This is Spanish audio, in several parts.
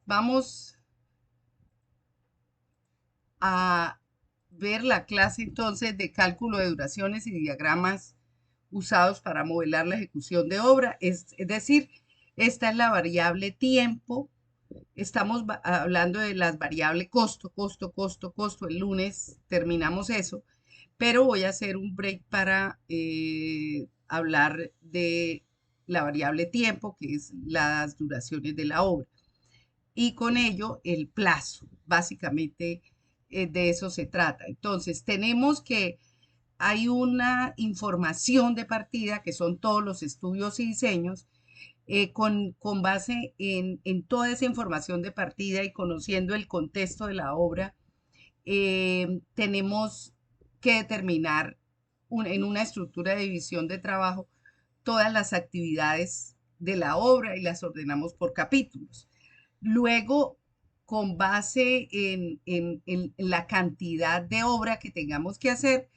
Vamos a ver la clase entonces de cálculo de duraciones y diagramas usados para modelar la ejecución de obra. Es decir, esta es la variable tiempo. Estamos hablando de las variables costo, costo, costo, costo. El lunes terminamos eso, pero voy a hacer un break para hablar de la variable tiempo, que es las duraciones de la obra. Y con ello el plazo, básicamente de eso se trata. Entonces, tenemos que hay una información de partida, que son todos los estudios y diseños, con base en toda esa información de partida y conociendo el contexto de la obra, tenemos que determinar en una estructura de división de trabajo todas las actividades de la obra y las ordenamos por capítulos. Luego, con base en la cantidad de obra que tengamos que hacer,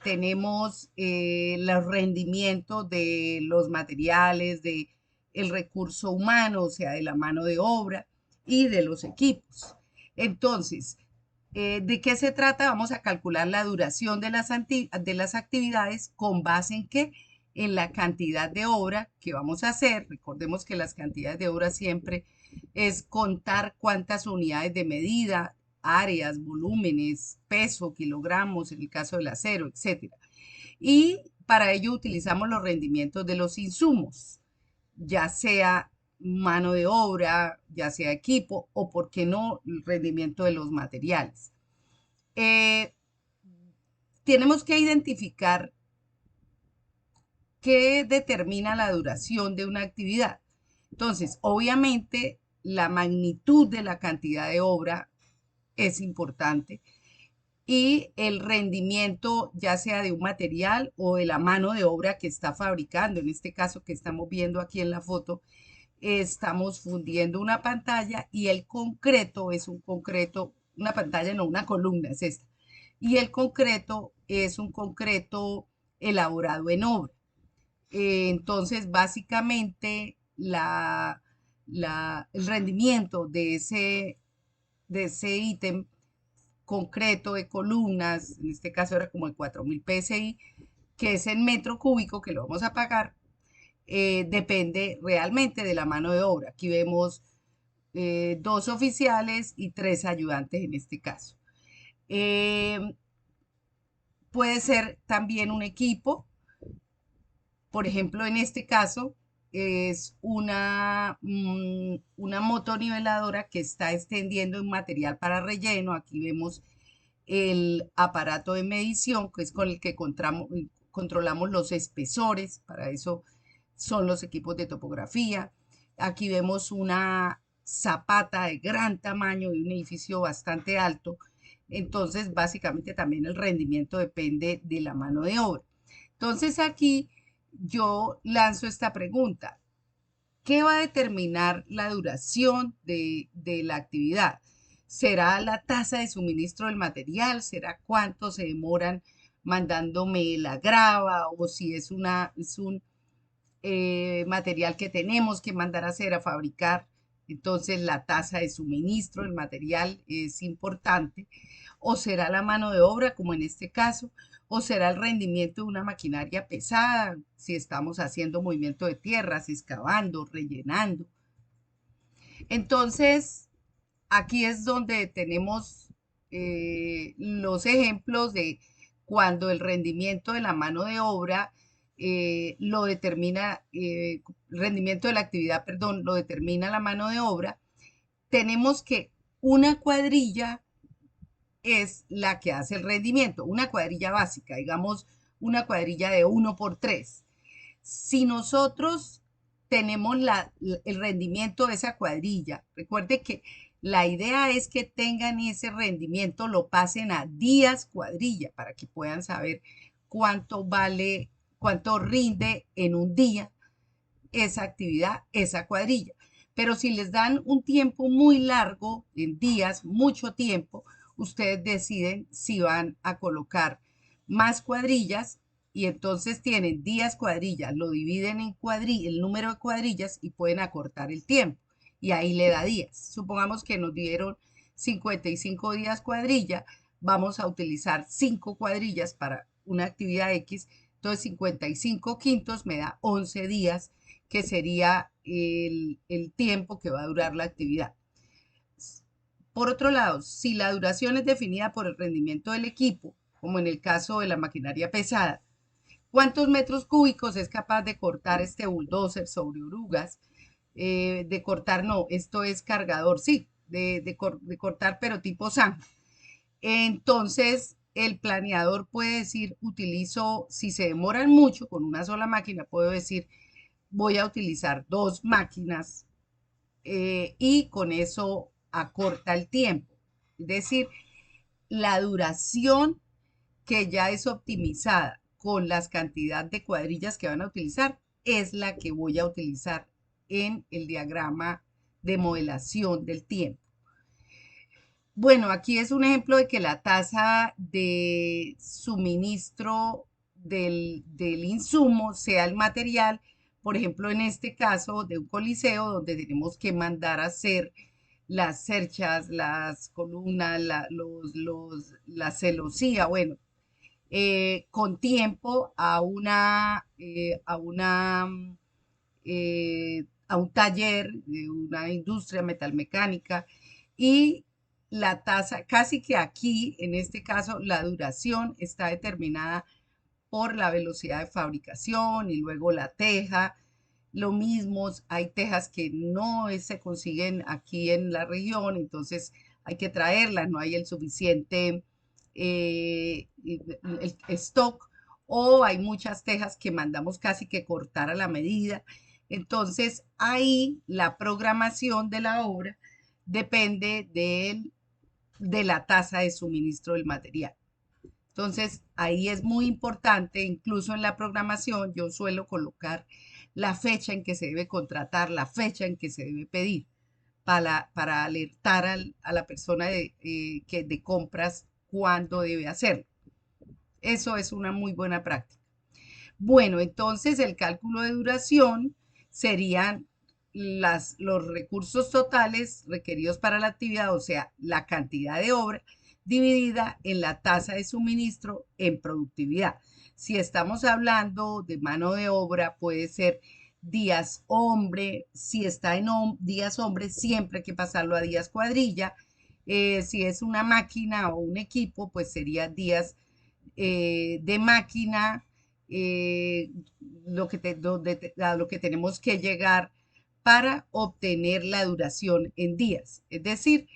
tenemos los rendimientos de los materiales, de el recurso humano, o sea, de la mano de obra y de los equipos. Entonces, ¿de qué se trata? Vamos a calcular la duración de las actividades con base en qué? En la cantidad de obra que vamos a hacer. Recordemos que las cantidades de obra siempre es contar cuántas unidades de medida, áreas, volúmenes, peso, kilogramos, en el caso del acero, etcétera. Y para ello utilizamos los rendimientos de los insumos, ya sea mano de obra, ya sea equipo o, por qué no, el rendimiento de los materiales. Eh, Tenemos que identificar qué determina la duración de una actividad. Entonces, obviamente, la magnitud de la cantidad de obra es importante y el rendimiento ya sea de un material o de la mano de obra que está fabricando. En este caso que estamos viendo aquí en la foto, estamos fundiendo una pantalla y el concreto es un concreto, una pantalla no, una columna es esta. Y el concreto es un concreto elaborado en obra. Entonces, básicamente, el rendimiento de ese ítem concreto de columnas, en este caso era como el 4000 PSI, que es en metro cúbico que lo vamos a pagar, depende realmente de la mano de obra. Aquí vemos dos oficiales y tres ayudantes en este caso. Eh, Puede ser también un equipo, por ejemplo, en este caso es una motoniveladora que está extendiendo un material para relleno. Aquí vemos el aparato de medición, que es con el que controlamos los espesores, para eso son los equipos de topografía. Aquí vemos una zapata de gran tamaño de un edificio bastante alto. Entonces, básicamente también el rendimiento depende de la mano de obra. Entonces, aquí yo lanzo esta pregunta. ¿Qué va a determinar la duración de la actividad? ¿Será la tasa de suministro del material? ¿Será cuánto se demoran mandándome la grava? ¿O si es un material que tenemos que mandar a hacer, a fabricar? Entonces la tasa de suministro del material es importante. ¿O será la mano de obra, como en este caso? ¿O será el rendimiento de una maquinaria pesada, si estamos haciendo movimiento de tierras, excavando, rellenando? Entonces, aquí es donde tenemos los ejemplos de cuando el rendimiento de la mano de obra lo determina, rendimiento de la actividad, perdón, lo determina la mano de obra. Tenemos que una cuadrilla es la que hace el rendimiento, una cuadrilla básica, digamos una cuadrilla de 1 por 3. Si nosotros tenemos el rendimiento de esa cuadrilla, recuerde que la idea es que tengan ese rendimiento, lo pasen a días cuadrilla para que puedan saber cuánto vale, cuánto rinde en un día esa actividad, esa cuadrilla. Pero si les dan un tiempo muy largo, en días, mucho tiempo, ustedes deciden si van a colocar más cuadrillas y entonces tienen días cuadrillas, lo dividen en cuadrillas, el número de cuadrillas y pueden acortar el tiempo. y ahí le da días. Supongamos que nos dieron 55 días cuadrilla, vamos a utilizar 5 cuadrillas para una actividad X, entonces 55 quintos me da 11 días, que sería el tiempo que va a durar la actividad. Por otro lado, si la duración es definida por el rendimiento del equipo, como en el caso de la maquinaria pesada, ¿cuántos metros cúbicos es capaz de cortar este bulldozer sobre orugas? De cortar, no, esto es cargador, sí, de cortar, pero tipo zanja. Entonces, el planeador puede decir, utilizo, si se demoran mucho con una sola máquina, puedo decir, voy a utilizar 2 máquinas y con eso acorta el tiempo. Es decir, la duración que ya es optimizada con las cantidades de cuadrillas que van a utilizar es la que voy a utilizar en el diagrama de modelación del tiempo. Bueno, aquí es un ejemplo de que la tasa de suministro del insumo sea el material, por ejemplo, en este caso de un coliseo donde tenemos que mandar a hacer las cerchas, las columnas, la celosía, bueno, con tiempo a un taller de una industria metalmecánica y la tasa, casi que aquí, en este caso, la duración está determinada por la velocidad de fabricación y luego la teja. Lo mismo, hay tejas que no se consiguen aquí en la región, entonces hay que traerlas, no hay el suficiente el stock, o hay muchas tejas que mandamos casi que cortar a la medida. Entonces ahí la programación de la obra depende de la tasa de suministro del material. Entonces, ahí es muy importante, incluso en la programación, yo suelo colocar la fecha en que se debe contratar, la fecha en que se debe pedir, para alertar a la persona de compras cuándo debe hacerlo. Eso es una muy buena práctica. Bueno, entonces el cálculo de duración serían los recursos totales requeridos para la actividad, o sea, la cantidad de obra dividida en la tasa de suministro en productividad. Si estamos hablando de mano de obra, puede ser días hombre, si está en días hombre, siempre hay que pasarlo a días cuadrilla. Si es una máquina o un equipo, pues sería días de máquina, eh, a lo que tenemos que llegar para obtener la duración en días. Es decir,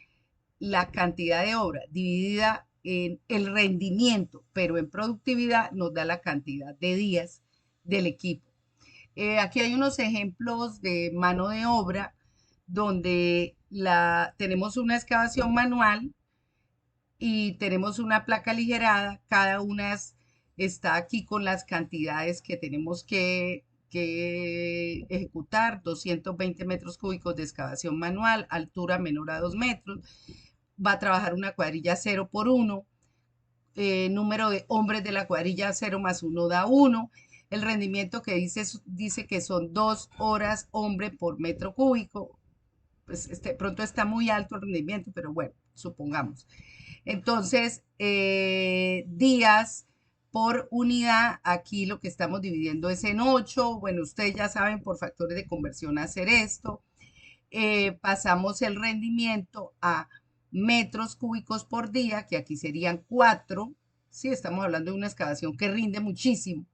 la cantidad de obra dividida en el rendimiento, pero en productividad nos da la cantidad de días del equipo. Aquí hay unos ejemplos de mano de obra donde tenemos una excavación manual y tenemos una placa aligerada, cada una está aquí con las cantidades que tenemos que ejecutar: 220 metros cúbicos de excavación manual, altura menor a 2 metros, va a trabajar una cuadrilla 0 por 1, número de hombres de la cuadrilla 0 más 1 da 1, el rendimiento que dice que son 2 horas hombre por metro cúbico, pues pronto está muy alto el rendimiento, pero bueno, supongamos. Entonces, días por unidad, aquí lo que estamos dividiendo es en 8. Bueno, ustedes ya saben por factores de conversión hacer esto. Pasamos el rendimiento a metros cúbicos por día, que aquí serían 4. Sí, estamos hablando de una excavación que rinde muchísimo.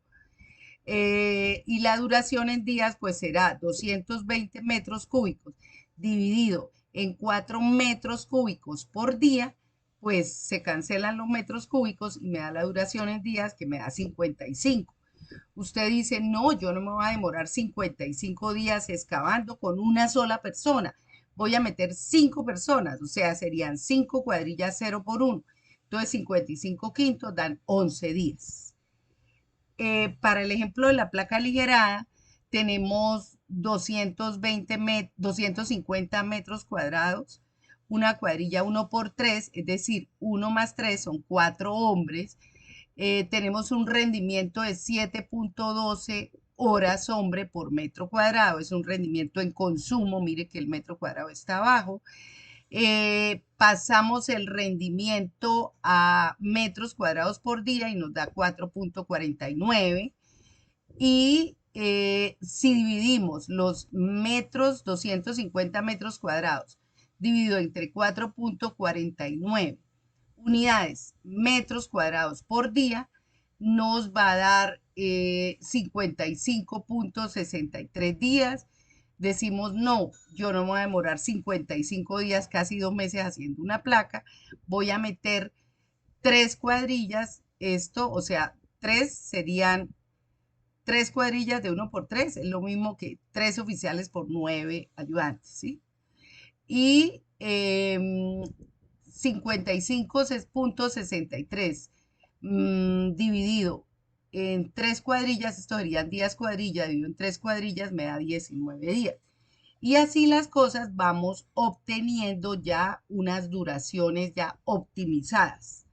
Y la duración en días pues será 220 metros cúbicos dividido en 4 metros cúbicos por día, pues se cancelan los metros cúbicos y me da la duración en días, que me da 55. Usted dice, no, yo no me voy a demorar 55 días excavando con una sola persona, voy a meter 5 personas, o sea, serían 5 cuadrillas 0 por 1. Entonces 55 quintos dan 11 días. Para el ejemplo de la placa aligerada, tenemos 250 metros cuadrados, una cuadrilla 1 por 3, es decir, 1 más 3 son 4 hombres. Tenemos un rendimiento de 7.12 horas hombre por metro cuadrado. Es un rendimiento en consumo, mire que el metro cuadrado está abajo. Pasamos el rendimiento a metros cuadrados por día y nos da 4,49. Y si dividimos los metros, 250 metros cuadrados, dividido entre 4,49 unidades metros cuadrados por día, nos va a dar 55,63 días. Decimos, no, yo no me voy a demorar 55 días, casi 2 meses haciendo una placa, voy a meter 3 cuadrillas, esto, o sea, tres serían 3 cuadrillas de 1 por 3, es lo mismo que 3 oficiales por 9 ayudantes, ¿sí? Y 55,63 dividido en 3 cuadrillas, esto serían 10 cuadrillas, dividido en 3 cuadrillas, me da 19 días. Y así las cosas vamos obteniendo ya unas duraciones ya optimizadas.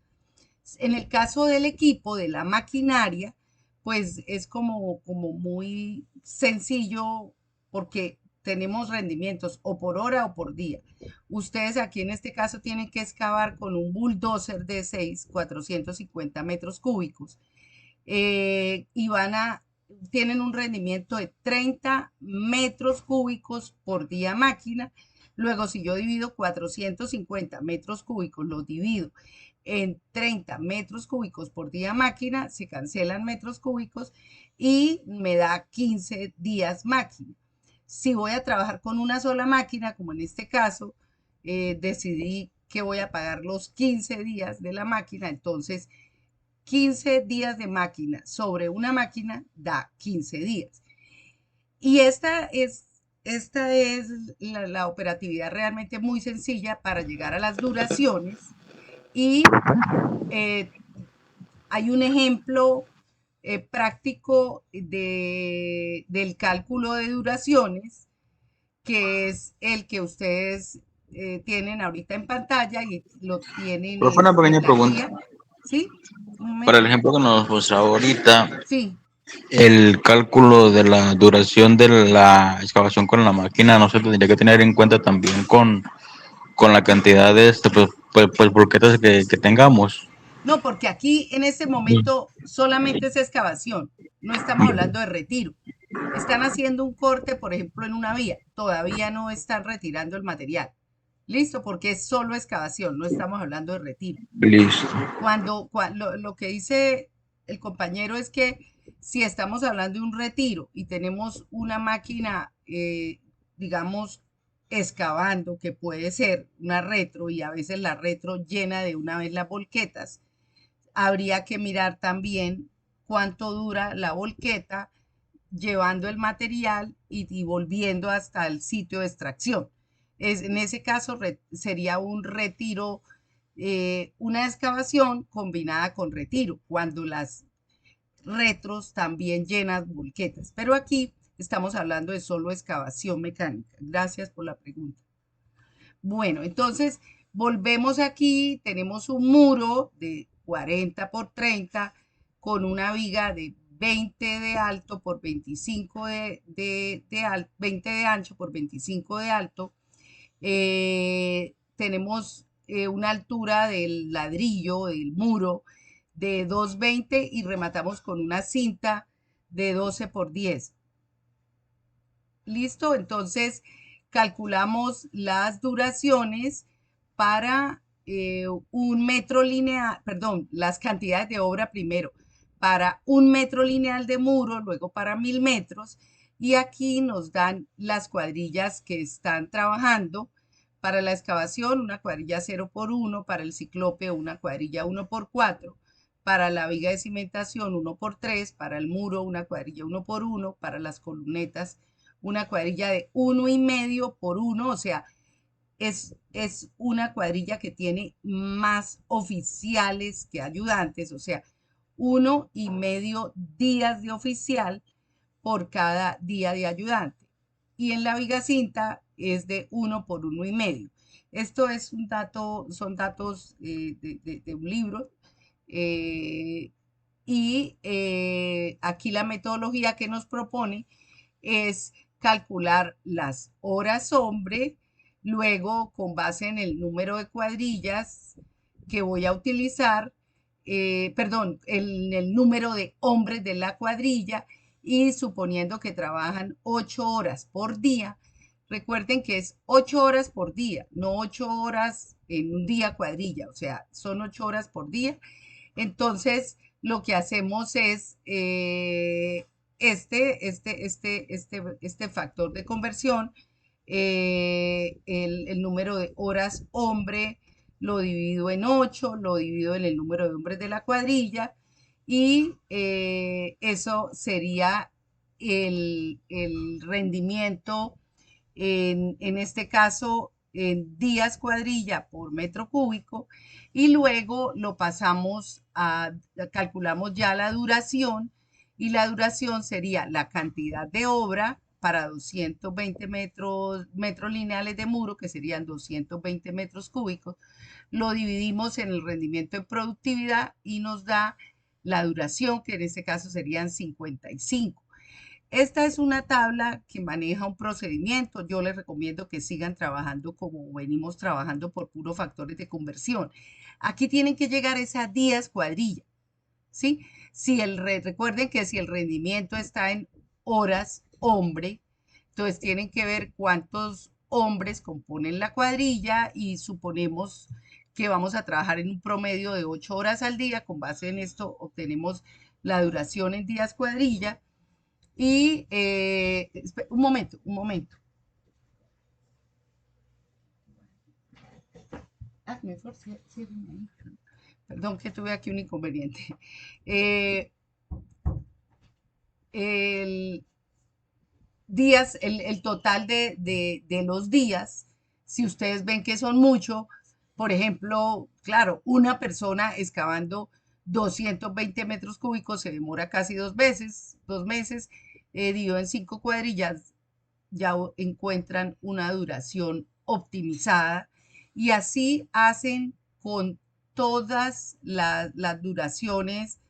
En el caso del equipo, de la maquinaria, pues es como muy sencillo porque tenemos rendimientos o por hora o por día. Ustedes aquí en este caso tienen que excavar con un bulldozer de 6, 450 metros cúbicos y tienen un rendimiento de 30 metros cúbicos por día máquina. Luego, si yo divido 450 metros cúbicos, los divido en 30 metros cúbicos por día máquina, se cancelan metros cúbicos y me da 15 días máquina. Si voy a trabajar con una sola máquina, como en este caso, decidí que voy a pagar los 15 días de la máquina, entonces 15 días de máquina sobre una máquina da 15 días. Y esta es la operatividad realmente muy sencilla para llegar a las duraciones. Y eh, hay un ejemplo práctico del cálculo de duraciones, que es el que ustedes tienen ahorita en pantalla y lo tienen Profe, una en pequeña la pregunta. guía. ¿Sí? Un Para el momento. ejemplo que nos mostró ahorita, Sí. el cálculo de la duración de la excavación con la máquina no se tendría que tener en cuenta también con la cantidad de pues, volquetas que tengamos. No, porque aquí en este momento solamente es excavación, no estamos hablando de retiro. Están haciendo un corte, por ejemplo, en una vía, todavía no están retirando el material. Listo, porque es solo excavación, no estamos hablando de retiro. Listo. Lo que dice el compañero es que si estamos hablando de un retiro y tenemos una máquina, digamos, excavando, que puede ser una retro y a veces la retro llena de una vez las volquetas, habría que mirar también cuánto dura la volqueta llevando el material y volviendo hasta el sitio de extracción. En ese caso sería un retiro, una excavación combinada con retiro, cuando las retros también llenan volquetas. Pero aquí estamos hablando de solo excavación mecánica. Gracias por la pregunta. Bueno, entonces volvemos aquí, tenemos un muro de 40 por 30 con una viga de 20 de alto por 25 20 de ancho por 25 de alto. Tenemos una altura del ladrillo, del muro, de 2,20 y rematamos con una cinta de 12 por 10. ¿Listo? Entonces calculamos las duraciones para un metro lineal, perdón, las cantidades de obra primero, para un metro lineal de muro, luego para 1.000 metros, y aquí nos dan las cuadrillas que están trabajando. Para la excavación, una cuadrilla 0 por 1, para el ciclope, una cuadrilla 1 por 4, para la viga de cimentación 1 por 3, para el muro, una cuadrilla 1 por 1, para las columnetas, una cuadrilla de 1,5 por 1, o sea, es una cuadrilla que tiene más oficiales que ayudantes, o sea, 1,5 días de oficial por cada día de ayudante. Y en la viga cinta es de 1 por 1,5. Esto es son datos de un libro. y aquí la metodología que nos propone es calcular las horas hombre, luego con base en el número de cuadrillas que voy a utilizar, perdón, el número de hombres de la cuadrilla y suponiendo que trabajan 8 horas por día. Recuerden que es 8 horas por día, no 8 horas en un día cuadrilla, o sea, son 8 horas por día. Entonces, lo que hacemos es este factor de conversión, el número de horas hombre, lo divido en 8, lo divido en el número de hombres de la cuadrilla y eso sería el rendimiento en este caso en días cuadrilla por metro cúbico y luego lo pasamos calculamos ya la duración y la duración sería la cantidad de obra para 220 metros lineales de muro, que serían 220 metros cúbicos, lo dividimos en el rendimiento en productividad y nos da la duración, que en este caso serían 55. Esta es una tabla que maneja un procedimiento. Yo les recomiendo que sigan trabajando como venimos trabajando por puros factores de conversión. Aquí tienen que llegar esas días cuadrilla, ¿sí? Recuerden que si el rendimiento está en horas hombre, entonces tienen que ver cuántos hombres componen la cuadrilla y suponemos que vamos a trabajar en un promedio de 8 horas al día. Con base en esto obtenemos la duración en días cuadrilla y un momento, un momento. Mejor ahí. Perdón que tuve aquí un inconveniente. Eh, el el total de los días, si ustedes ven que son mucho, por ejemplo, claro, una persona excavando 220 metros cúbicos se demora casi 2 meses, dividido en 5 cuadrillas, ya encuentran una duración optimizada y así hacen con todas las duraciones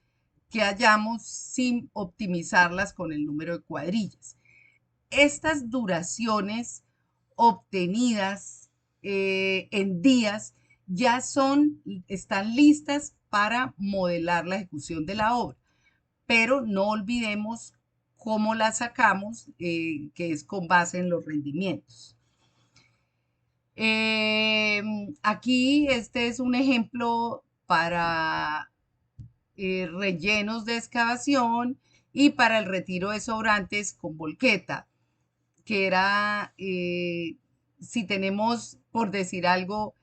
que hayamos sin optimizarlas con el número de cuadrillas. Estas duraciones obtenidas en días ya están listas para modelar la ejecución de la obra, pero no olvidemos cómo la sacamos, que es con base en los rendimientos. Aquí este es un ejemplo para rellenos de excavación y para el retiro de sobrantes con volqueta, que era, si tenemos, por decir algo,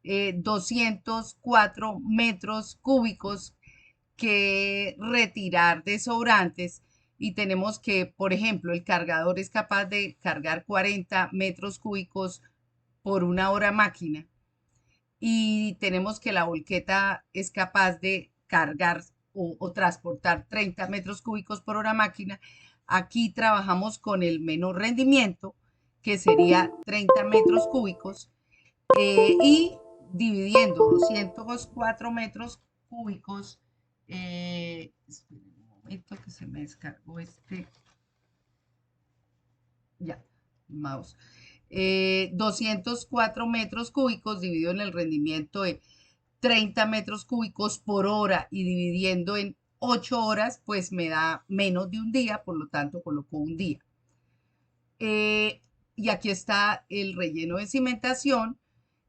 204 metros cúbicos que retirar de sobrantes y tenemos que, por ejemplo, el cargador es capaz de cargar 40 metros cúbicos por una hora máquina y tenemos que la volqueta es capaz de cargar o transportar 30 metros cúbicos por hora máquina. Aquí trabajamos con el menor rendimiento, que sería 30 metros cúbicos, y dividiendo 204 metros cúbicos, esperen un momento que se me descargó ya, mouse. 204 metros cúbicos dividido en el rendimiento de 30 metros cúbicos por hora y dividiendo en 8 horas, pues me da menos de un día, por lo tanto coloco un día. Y aquí está el relleno de cimentación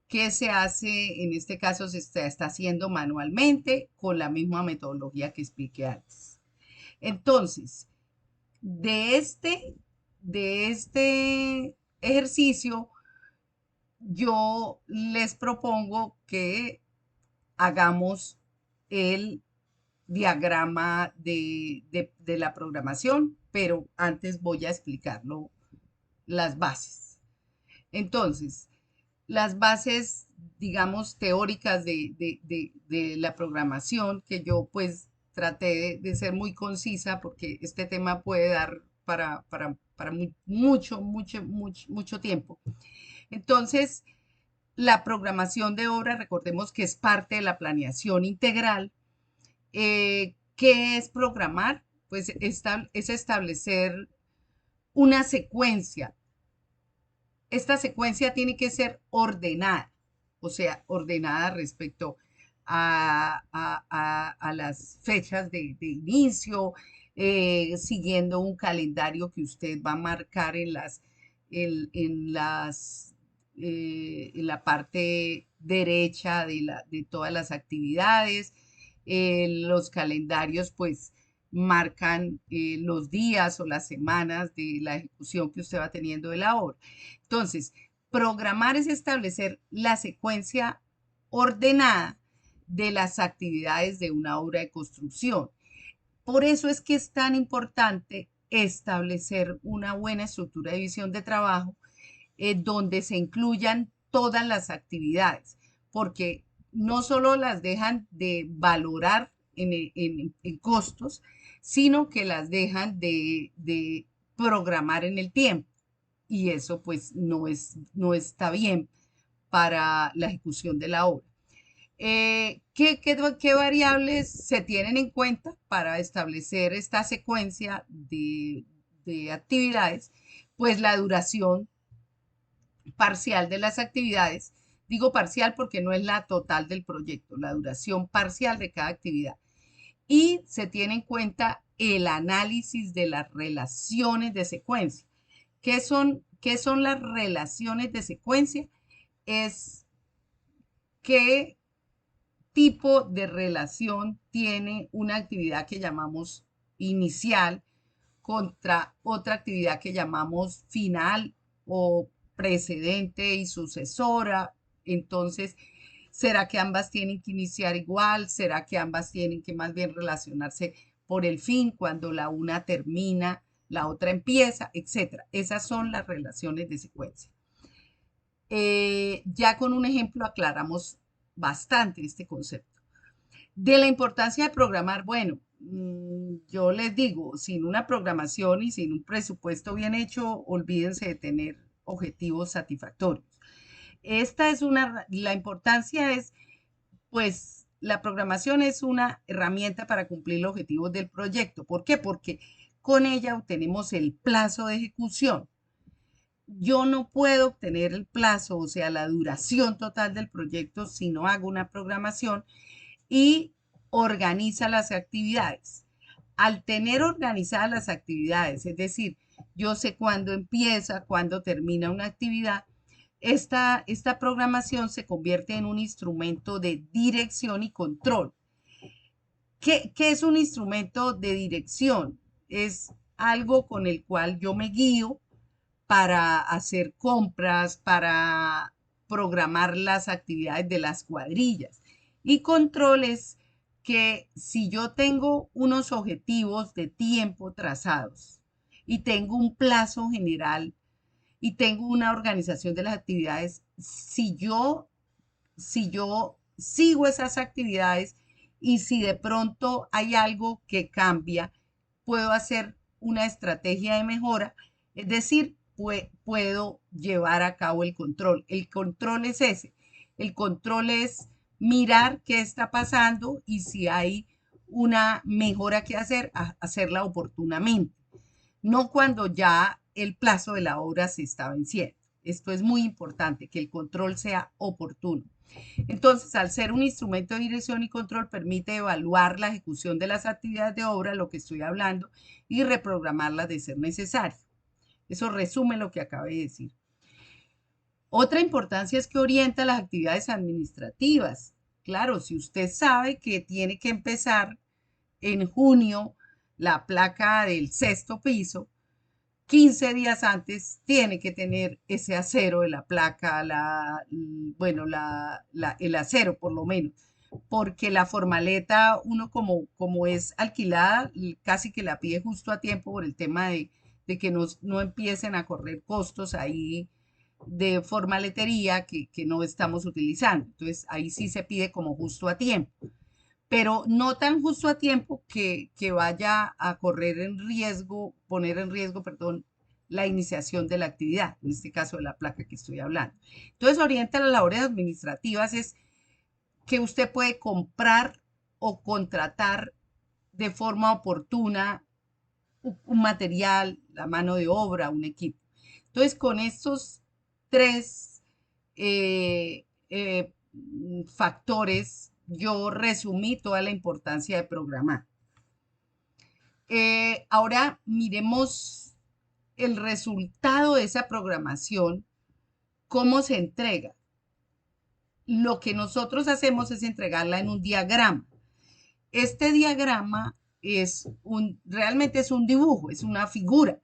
que se hace, en este caso se está haciendo manualmente con la misma metodología que expliqué antes. Entonces, de este ejercicio, yo les propongo que hagamos el diagrama de la programación, pero antes voy a explicarlo, las bases. Entonces, las bases, digamos, teóricas de la programación, que yo pues traté de ser muy concisa porque este tema puede dar para mucho tiempo. Entonces, la programación de obra, recordemos que es parte de la planeación integral, ¿Qué es programar? Pues es establecer una secuencia. Esta secuencia tiene que ser ordenada, o sea, ordenada respecto a las fechas de inicio, siguiendo un calendario que usted va a marcar en las, en la parte derecha de todas las actividades. Los calendarios, pues, marcan los días o las semanas de la ejecución que usted va teniendo de la obra. Entonces, programar es establecer la secuencia ordenada de las actividades de una obra de construcción. Por eso es que es tan importante establecer una buena estructura de división de trabajo donde se incluyan todas las actividades, porque no solo las dejan de valorar en costos, sino que las dejan de programar en el tiempo. Y eso pues no está bien para la ejecución de la obra. ¿Qué variables se tienen en cuenta para establecer esta secuencia de actividades? Pues la duración parcial de las actividades. Digo parcial porque no es la total del proyecto, la duración parcial de cada actividad. Y se tiene en cuenta el análisis de las relaciones de secuencia. Qué son las relaciones de secuencia? Es qué tipo de relación tiene una actividad que llamamos inicial contra otra actividad que llamamos final o precedente y sucesora. Entonces, ¿será que ambas tienen que iniciar igual? ¿Será que ambas tienen que más bien relacionarse por el fin? Cuando la una termina, la otra empieza, etcétera. Esas son las relaciones de secuencia. Ya con un ejemplo aclaramos bastante este concepto. De la importancia de programar, bueno, yo les digo, sin una programación y sin un presupuesto bien hecho, olvídense de tener objetivos satisfactorios. La importancia es, pues, la programación es una herramienta para cumplir los objetivos del proyecto. ¿Por qué? Porque con ella obtenemos el plazo de ejecución. Yo no puedo obtener el plazo, o sea, la duración total del proyecto si no hago una programación y organiza las actividades. Al tener organizadas las actividades, es decir, yo sé cuándo empieza, cuándo termina una actividad, esta programación se convierte en un instrumento de dirección y control. ¿Qué es un instrumento de dirección? Es algo con el cual yo me guío para hacer compras, para programar las actividades de las cuadrillas. Y controles que si yo tengo unos objetivos de tiempo trazados y tengo un plazo general y tengo una organización de las actividades, si yo sigo esas actividades y si de pronto hay algo que cambia, puedo hacer una estrategia de mejora, es decir, puedo llevar a cabo el control. El control es ese. El control es mirar qué está pasando y si hay una mejora que hacer, hacerla oportunamente, no cuando ya el plazo de la obra se está venciendo. Esto es muy importante, que el control sea oportuno. Entonces, al ser un instrumento de dirección y control, permite evaluar la ejecución de las actividades de obra, lo que estoy hablando, y reprogramarlas de ser necesario. Eso resume lo que acabé de decir. Otra importancia es que orienta las actividades administrativas. Claro, si usted sabe que tiene que empezar en junio la placa del sexto piso, 15 días antes tiene que tener ese acero de la placa, bueno, el acero por lo menos, porque la formaleta, uno como es alquilada, casi que la pide justo a tiempo por el tema de que no empiecen a correr costos ahí de formaletería que no estamos utilizando. Entonces, ahí sí se pide como justo a tiempo, pero no tan justo a tiempo que vaya a poner en riesgo, perdón, la iniciación de la actividad, en este caso de la placa que estoy hablando. Entonces, orienta las labores administrativas es que usted puede comprar o contratar de forma oportuna un material, la mano de obra, un equipo. Entonces, con estos tres eh, eh, factores, yo resumí toda la importancia de programar. Ahora miremos el resultado de esa programación, cómo se entrega. Lo que nosotros hacemos es entregarla en un diagrama. Este diagrama realmente es un dibujo, es una figura.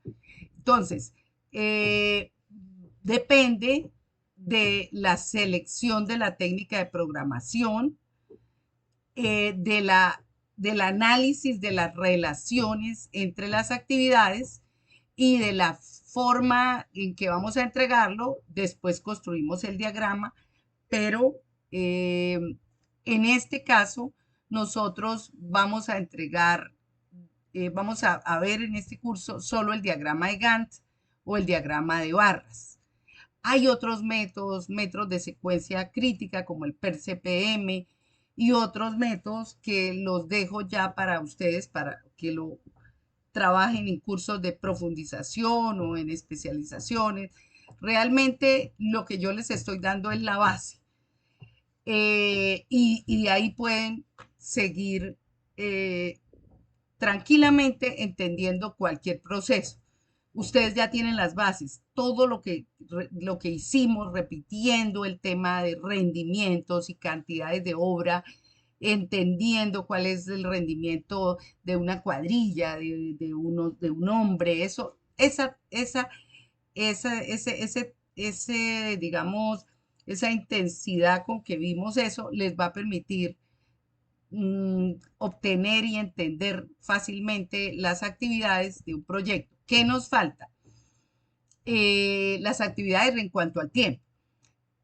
Entonces, depende de la selección de la técnica de programación, del análisis de las relaciones entre las actividades y de la forma en que vamos a entregarlo. Después construimos el diagrama, pero en este caso nosotros vamos a entregar, vamos a ver en este curso solo el diagrama de Gantt o el diagrama de barras. Hay otros métodos, métodos de secuencia crítica como el PER-CPM y otros métodos que los dejo ya para ustedes, para que lo trabajen en cursos de profundización o en especializaciones. Realmente lo que yo les estoy dando es la base. Y de ahí pueden seguir tranquilamente entendiendo cualquier proceso. Ustedes ya tienen las bases, todo lo que hicimos repitiendo el tema de rendimientos y cantidades de obra, entendiendo cuál es el rendimiento de una cuadrilla, de un hombre, digamos, esa intensidad con que vimos eso les va a permitir obtener y entender fácilmente las actividades de un proyecto. ¿Qué nos falta? Las actividades en cuanto al tiempo.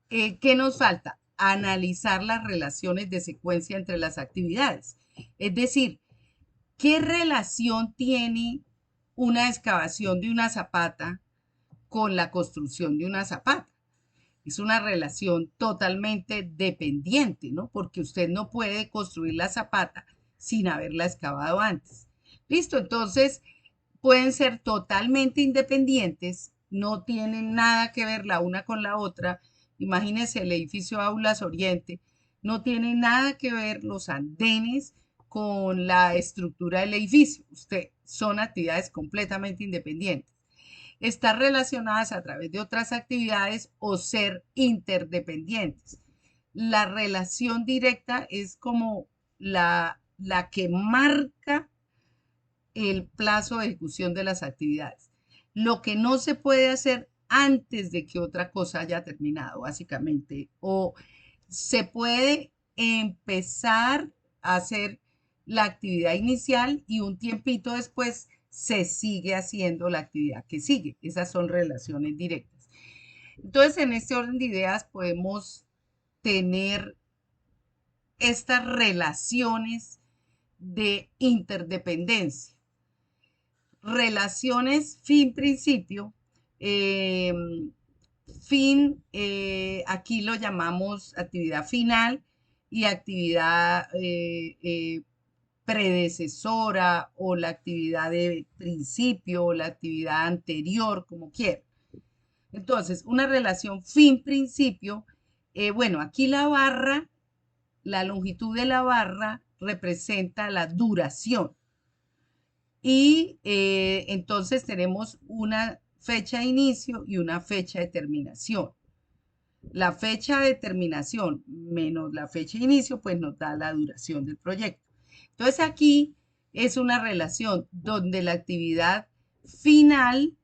¿Qué nos falta? Analizar las relaciones de secuencia entre las actividades. Es decir, ¿qué relación tiene una excavación de una zapata con la construcción de una zapata? Es una relación totalmente dependiente, ¿no? Porque usted no puede construir la zapata sin haberla excavado antes. Listo, entonces pueden ser totalmente independientes, no tienen nada que ver la una con la otra. Imagínense el edificio Aulas Oriente, no tiene nada que ver los andenes con la estructura del edificio. Son actividades completamente independientes. Estar relacionadas a través de otras actividades o ser interdependientes. La relación directa es como la que marca el plazo de ejecución de las actividades. Lo que no se puede hacer antes de que otra cosa haya terminado, básicamente, o se puede empezar a hacer la actividad inicial y un tiempito después se sigue haciendo la actividad que sigue. Esas son relaciones directas. Entonces, en este orden de ideas podemos tener estas relaciones de interdependencia. Relaciones fin-principio. Aquí lo llamamos actividad final y actividad predecesora o la actividad de principio o la actividad anterior, como quiera. Entonces, una relación fin-principio, bueno, aquí la barra, la longitud de la barra representa la duración. Y entonces tenemos una fecha de inicio y una fecha de terminación. La fecha de terminación menos la fecha de inicio, pues nos da la duración del proyecto. Entonces aquí es una relación donde la actividad final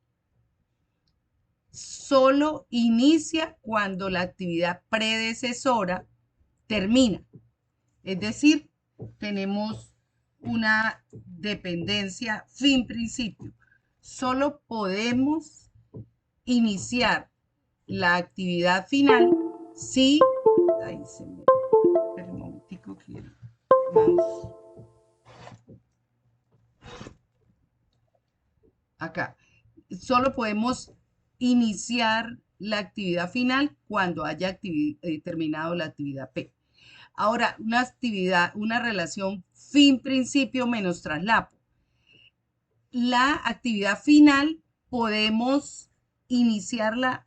solo inicia cuando la actividad predecesora termina. Es decir, tenemos una dependencia fin-principio. Solo podemos iniciar la actividad final si... Ahí se me... Espera un momentico que vamos... Acá. Solo podemos iniciar la actividad final cuando haya terminado la actividad P. Ahora, una actividad, una relación fin-principio menos traslapo. La actividad final podemos iniciarla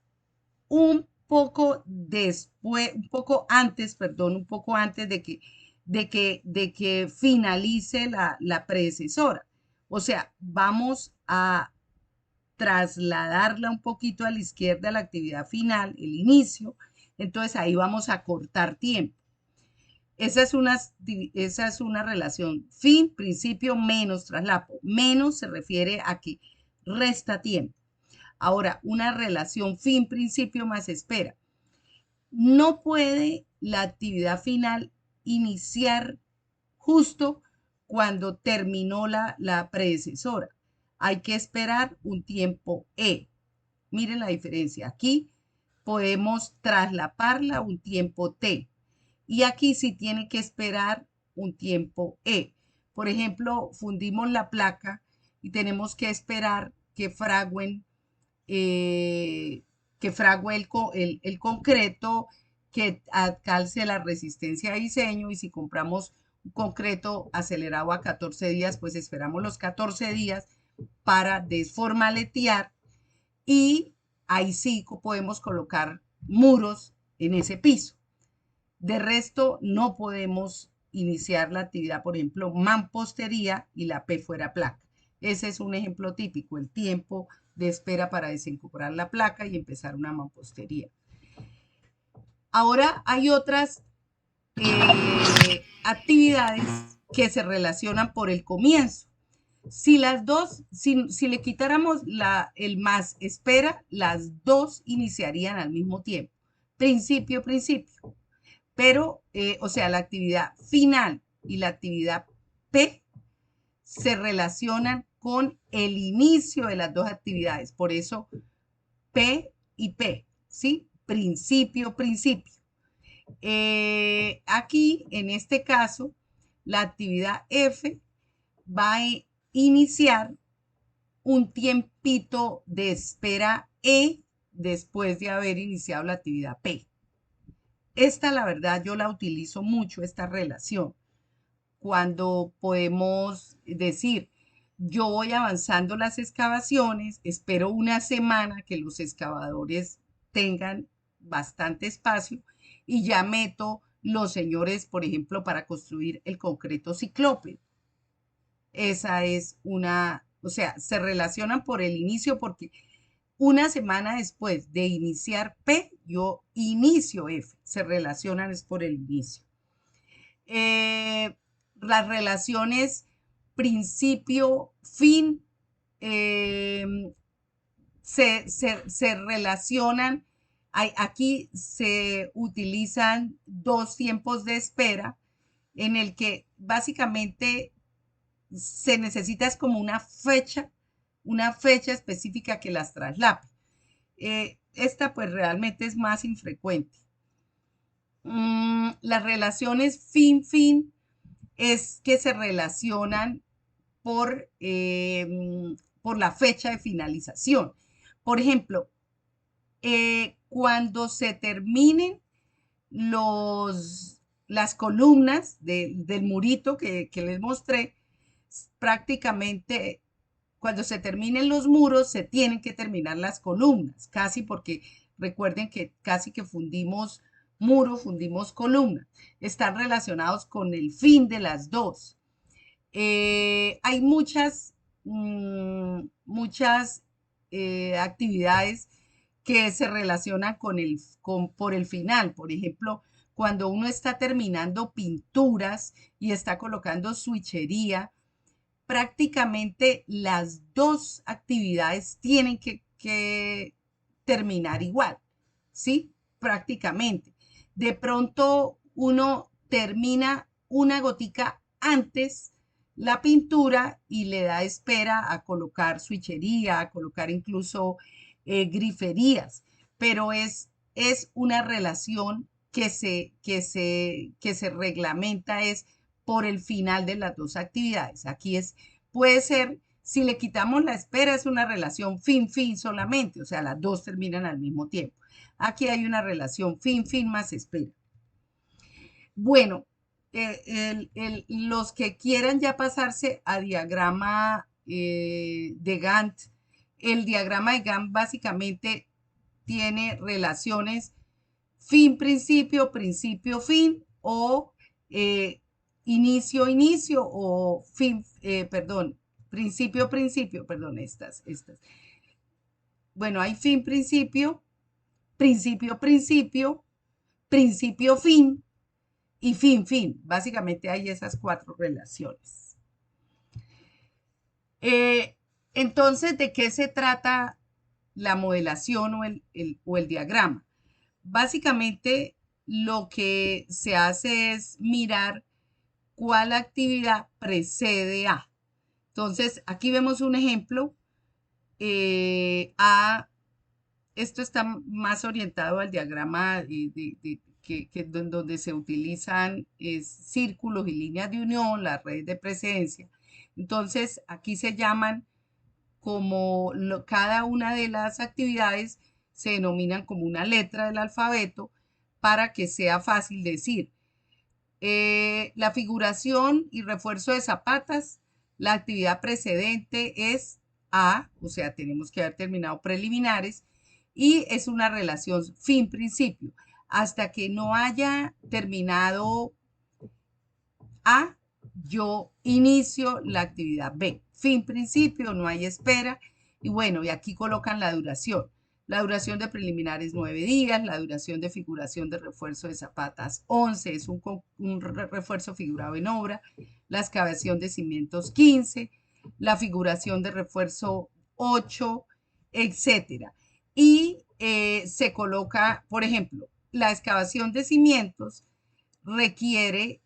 un poco después, un poco antes, perdón, un poco antes de que finalice la predecesora. O sea, vamos a trasladarla un poquito a la izquierda la actividad final, el inicio. Entonces ahí vamos a cortar tiempo. Esa es una relación fin, principio, menos traslapo. Menos se refiere a que resta tiempo. Ahora, una relación fin, principio más espera. No puede la actividad final iniciar justo cuando terminó la predecesora. Hay que esperar un tiempo E. Miren la diferencia. Aquí podemos traslaparla un tiempo T. Y aquí sí tiene que esperar un tiempo E. Por ejemplo, fundimos la placa y tenemos que esperar que fraguen que frague el concreto, que alcance la resistencia a diseño, y si compramos un concreto acelerado a 14 días, pues esperamos los 14 días para desformaletear y ahí sí podemos colocar muros en ese piso. De resto, no podemos iniciar la actividad, por ejemplo, mampostería y la P fuera placa. Ese es un ejemplo típico, el tiempo de espera para desencupar la placa y empezar una mampostería. Ahora hay otras actividades que se relacionan por el comienzo. Si las dos, si le quitáramos el más espera, las dos iniciarían al mismo tiempo. Principio, principio. Pero, o sea, la actividad final y la actividad P se relacionan con el inicio de las dos actividades. Por eso, P y P, ¿sí? Principio, principio. Aquí, en este caso, la actividad F va a iniciar un tiempito de espera E después de haber iniciado la actividad P. Esta, la verdad, yo la utilizo mucho, esta relación, cuando podemos decir, yo voy avanzando las excavaciones, espero una semana que los excavadores tengan bastante espacio y ya meto los señores, por ejemplo, para construir el concreto ciclope. Esa es una, o sea, se relacionan por el inicio porque una semana después de iniciar P, yo inicio F. Se relacionan es por el inicio. Las relaciones principio-fin se relacionan. Aquí se utilizan dos tiempos de espera en el que básicamente se necesita es como una fecha específica que las traslape. Esta pues realmente es más infrecuente. Las relaciones fin-fin es que se relacionan por la fecha de finalización. Por ejemplo, cuando se terminen las columnas del murito que les mostré, prácticamente cuando se terminen los muros se tienen que terminar las columnas, casi porque recuerden que casi que fundimos muro, fundimos columna, están relacionados con el fin de las dos. Hay muchas actividades que se relacionan por el final. Por ejemplo, cuando uno está terminando pinturas y está colocando switchería, prácticamente las dos actividades tienen que terminar igual, ¿sí? Prácticamente. De pronto uno termina una gotica antes la pintura y le da espera a colocar switchería, a colocar incluso griferías, pero es una relación que se reglamenta es por el final de las dos actividades. Aquí puede ser, si le quitamos la espera, es una relación fin-fin solamente, o sea, las dos terminan al mismo tiempo. Aquí hay una relación fin-fin más espera. Bueno, los que quieran ya pasarse a diagrama de Gantt, el diagrama de Gantt básicamente tiene relaciones fin, principio, principio, fin, o inicio, inicio, o fin, perdón, principio, principio, perdón, estas. Bueno, hay fin, principio, principio, principio, principio, fin y fin, fin. Básicamente hay esas cuatro relaciones. Eh, entonces, ¿de qué se trata la modelación o el diagrama? Básicamente, lo que se hace es mirar cuál actividad precede a. Entonces, aquí vemos un ejemplo. Esto está más orientado al diagrama donde se utilizan círculos y líneas de unión, las redes de precedencia. Entonces, aquí se llaman como cada una de las actividades se denominan como una letra del alfabeto para que sea fácil decir. La figuración y refuerzo de zapatas, la actividad precedente es A, o sea, tenemos que haber terminado preliminares, y es una relación fin-principio. Hasta que no haya terminado A, yo inicio la actividad B. Fin, principio, no hay espera. Y bueno, y aquí colocan la duración. La duración de preliminares 9 días, la duración de figuración de refuerzo de zapatas 11, es un refuerzo figurado en obra, la excavación de cimientos 15, la figuración de refuerzo 8, etcétera. Y se coloca, por ejemplo, la excavación de cimientos requiere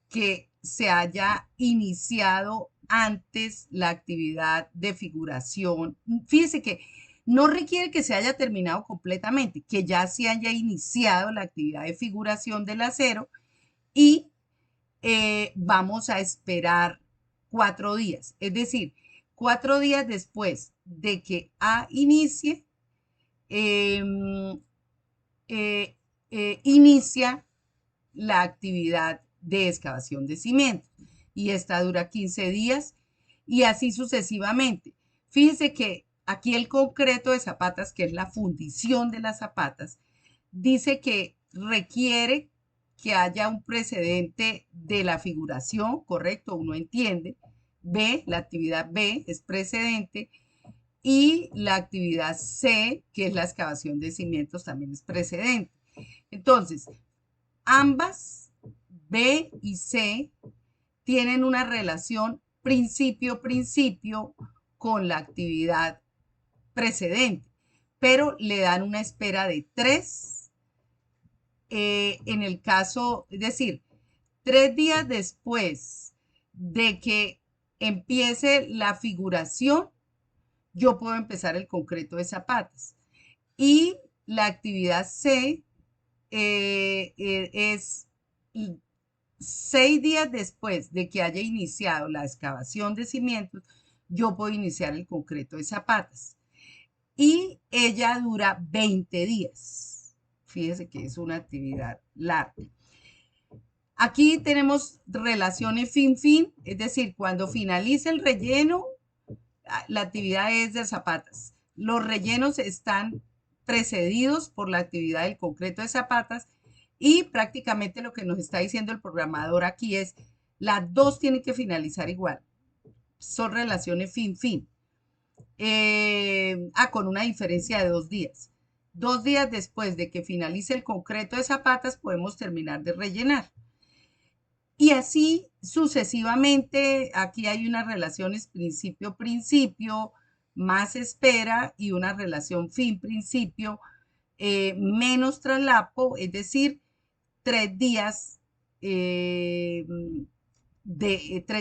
que se haya iniciado antes la actividad de figuración. Fíjese que no requiere que se haya terminado completamente, que ya se haya iniciado la actividad de figuración del acero y vamos a esperar 4 días. Es decir, 4 días después de que A inicie, eh, eh, inicia la actividad de excavación de cimientos y esta dura 15 días y así sucesivamente. Fíjese que aquí el concreto de zapatas, que es la fundición de las zapatas, dice que requiere que haya un precedente de la figuración, correcto, uno entiende. B, la actividad B es precedente y la actividad C, que es la excavación de cimientos, también es precedente. Entonces, ambas, B y C, tienen una relación principio-principio con la actividad precedente, pero le dan una espera de 3. En el caso, es decir, 3 días después de que empiece la figuración, yo puedo empezar el concreto de zapatas. Y la actividad C es 6 días después de que haya iniciado la excavación de cimientos, yo puedo iniciar el concreto de zapatas. Y ella dura 20 días. Fíjese que es una actividad larga. Aquí tenemos relaciones fin-fin, es decir, cuando finalice el relleno, la actividad es de zapatas. Los rellenos están precedidos por la actividad del concreto de zapatas y prácticamente lo que nos está diciendo el programador aquí es, las dos tienen que finalizar igual. Son relaciones fin-fin. Con una diferencia de 2 días. 2 días después de que finalice el concreto de zapatas, podemos terminar de rellenar. Y así sucesivamente, aquí hay unas relaciones principio-principio, más espera y una relación fin-principio, menos traslapo, es decir, 3 días, 3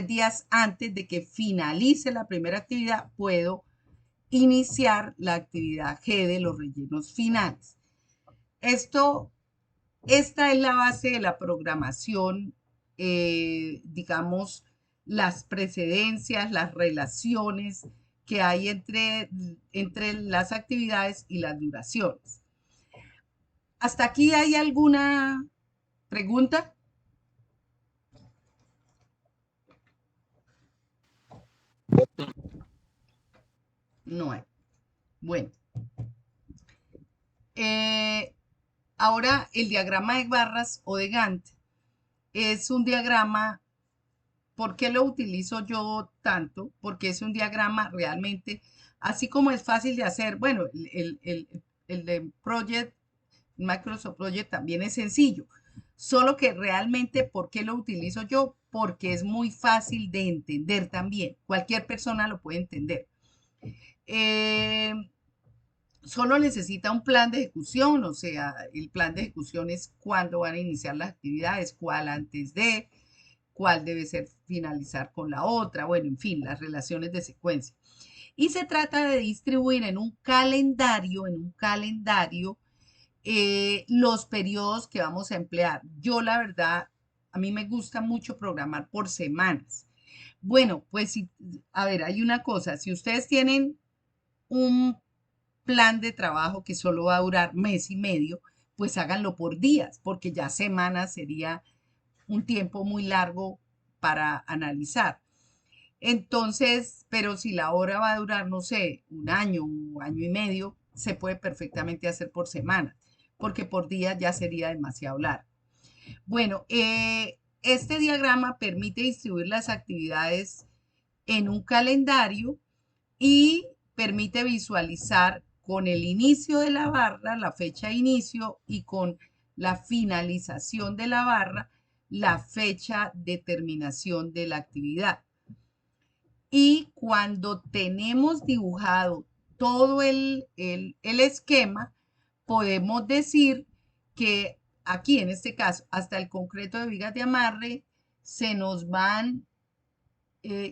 días antes de que finalice la primera actividad, puedo iniciar la actividad G de los rellenos finales. Esta es la base de la programación, digamos, las precedencias, las relaciones que hay entre las actividades y las duraciones. ¿Hasta aquí hay alguna pregunta? No hay. Bueno, eh, ahora el diagrama de barras o de Gantt es un diagrama. ¿Por qué lo utilizo yo tanto? Porque es un diagrama realmente, así como es fácil de hacer, bueno, el de Project, Microsoft Project también es sencillo, solo que realmente, ¿por qué lo utilizo yo? Porque es muy fácil de entender también, cualquier persona lo puede entender. Eh, Solo necesita un plan de ejecución, o sea, el plan de ejecución es cuándo van a iniciar las actividades, cuál antes de, cuál debe ser finalizar con la otra, bueno, en fin, las relaciones de secuencia. Y se trata de distribuir en un calendario, los periodos que vamos a emplear. Yo, la verdad, a mí me gusta mucho programar por semanas. Bueno, pues si, a ver, hay una cosa, si ustedes tienen un plan de trabajo que solo va a durar mes y medio, pues háganlo por días, porque ya semanas sería un tiempo muy largo para analizar. Entonces, pero si la hora va a durar, no sé, un año y medio, se puede perfectamente hacer por semana, porque por día ya sería demasiado largo. Bueno, este diagrama permite distribuir las actividades en un calendario y permite visualizar con el inicio de la barra, la fecha de inicio, y con la finalización de la barra, la fecha de terminación de la actividad. Y cuando tenemos dibujado todo el esquema, podemos decir que aquí, en este caso, hasta el concreto de vigas de amarre, se nos van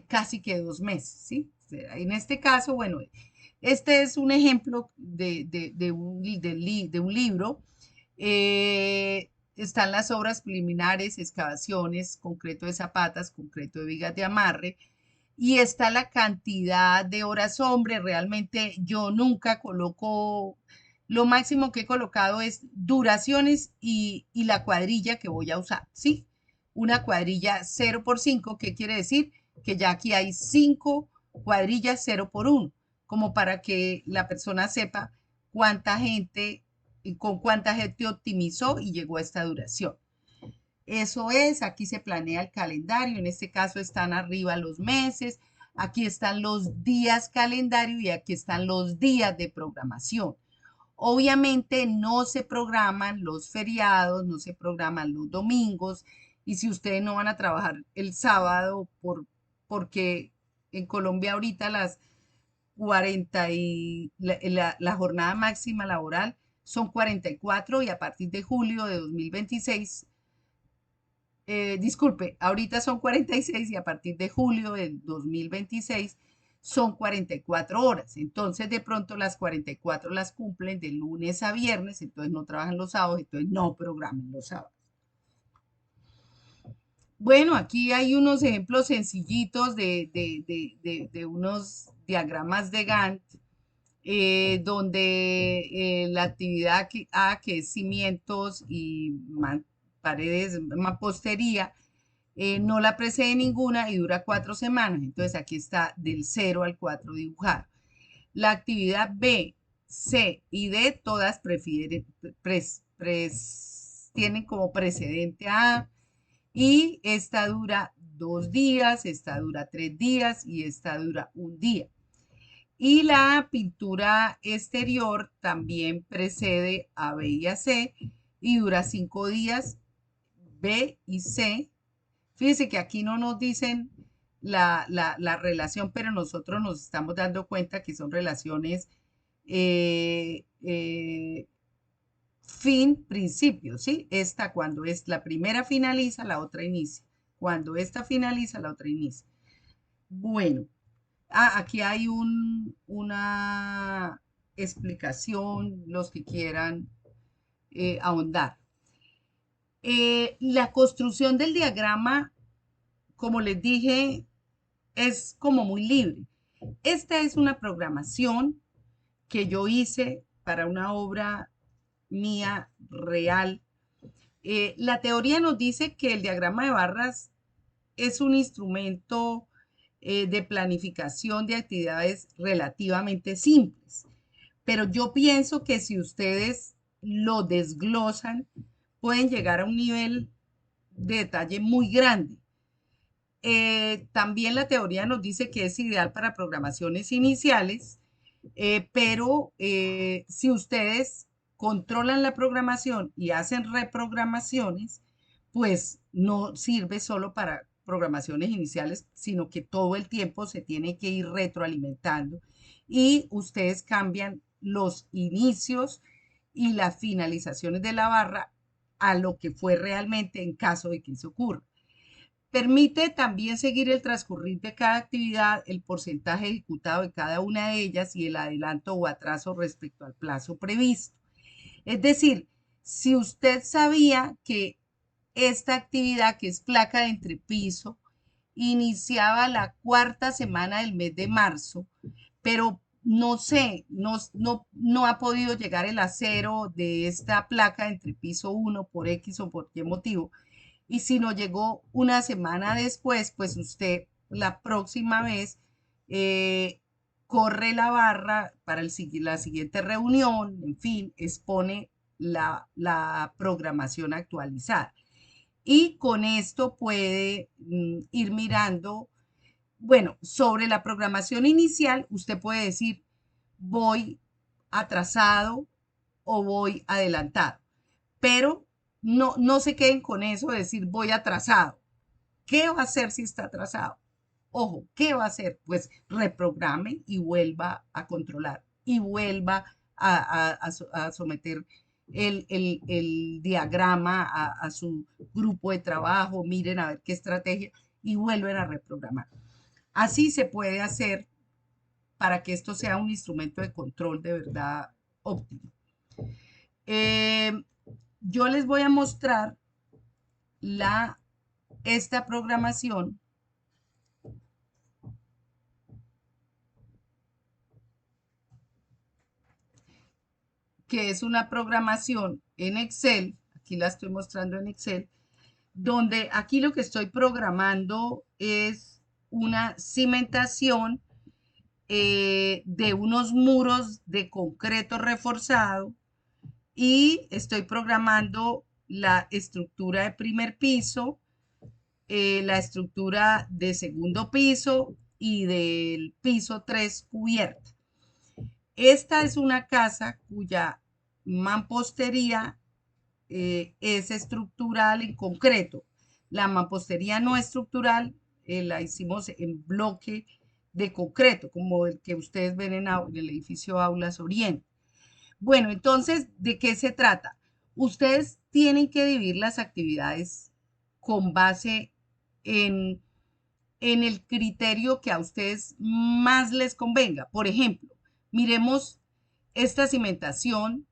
casi que 2 meses, ¿sí? En este caso, bueno, este es un ejemplo de un libro. Están las obras preliminares, excavaciones, concreto de zapatas, concreto de vigas de amarre, y está la cantidad de horas hombre. Realmente yo nunca coloco, lo máximo que he colocado es duraciones y la cuadrilla que voy a usar, ¿sí? Una cuadrilla 0 por 5, ¿qué quiere decir? Que ya aquí hay 5 cuadrillas 0 por 1, como para que la persona sepa cuánta gente, con cuánta gente optimizó y llegó a esta duración. Eso es, aquí se planea el calendario, en este caso están arriba los meses, aquí están los días calendario y aquí están los días de programación. Obviamente no se programan los feriados, no se programan los domingos, y si ustedes no van a trabajar el sábado porque en Colombia ahorita las 40 y la jornada máxima laboral son 44, y a partir de julio de 2026, disculpe, ahorita son 46 y a partir de julio del 2026 son 44 horas. Entonces, de pronto las 44 las cumplen de lunes a viernes, entonces no trabajan los sábados, entonces no programen los sábados. Bueno, aquí hay unos ejemplos sencillitos de unos diagramas de Gantt, donde la actividad A, que es cimientos y paredes, mampostería, no la precede ninguna y dura 4 semanas. Entonces aquí está del 0 al 4 dibujado. La actividad B, C y D todas tienen como precedente a A, y esta dura 2 días, esta dura 3 días y esta dura un día. Y la pintura exterior también precede a B y a C y dura 5 días, B y C. Fíjense que aquí no nos dicen la relación, pero nosotros nos estamos dando cuenta que son relaciones eh, eh, fin-principio, ¿sí? Esta, cuando es la primera finaliza, la otra inicia. Cuando esta finaliza, la otra inicia. Bueno, aquí hay una explicación, los que quieran ahondar. La construcción del diagrama, como les dije, es como muy libre. Esta es una programación que yo hice para una obra mía real. La teoría nos dice que el diagrama de barras es un instrumento de planificación de actividades relativamente simples. Pero yo pienso que si ustedes lo desglosan, pueden llegar a un nivel de detalle muy grande. También la teoría nos dice que es ideal para programaciones iniciales, pero si ustedes controlan la programación y hacen reprogramaciones, pues no sirve solo para programaciones iniciales, sino que todo el tiempo se tiene que ir retroalimentando y ustedes cambian los inicios y las finalizaciones de la barra a lo que fue realmente en caso de que eso ocurra. Permite también seguir el transcurrir de cada actividad, el porcentaje ejecutado de cada una de ellas y el adelanto o atraso respecto al plazo previsto. Es decir, si usted sabía que esta actividad, que es placa de entrepiso, iniciaba la cuarta semana del mes de marzo, pero no sé, no ha podido llegar el acero de esta placa de entrepiso 1 por X o por qué motivo, y si no llegó una semana después, pues usted la próxima vez eh, corre la barra para la siguiente reunión, en fin, expone la programación actualizada. Y con esto puede ir mirando, bueno, sobre la programación inicial, usted puede decir, voy atrasado o voy adelantado, pero no se queden con eso de decir voy atrasado. ¿Qué va a hacer si está atrasado? Ojo, ¿qué va a hacer? Pues reprograme y vuelva a controlar y vuelva a someter el diagrama a su grupo de trabajo, miren a ver qué estrategia y vuelven a reprogramar. Así se puede hacer para que esto sea un instrumento de control de verdad óptimo. Eh, yo les voy a mostrar esta programación que es una programación en Excel, aquí la estoy mostrando en Excel, donde aquí lo que estoy programando es una cimentación de unos muros de concreto reforzado y estoy programando la estructura de primer piso, la estructura de segundo piso y del piso 3 cubierta. Esta es una casa cuya mampostería es estructural en concreto. La mampostería no estructural la hicimos en bloque de concreto, como el que ustedes ven en el edificio Aulas Oriente. Bueno, entonces, ¿de qué se trata? Ustedes tienen que dividir las actividades con base en, en el criterio que a ustedes más les convenga. Por ejemplo, miremos esta cimentación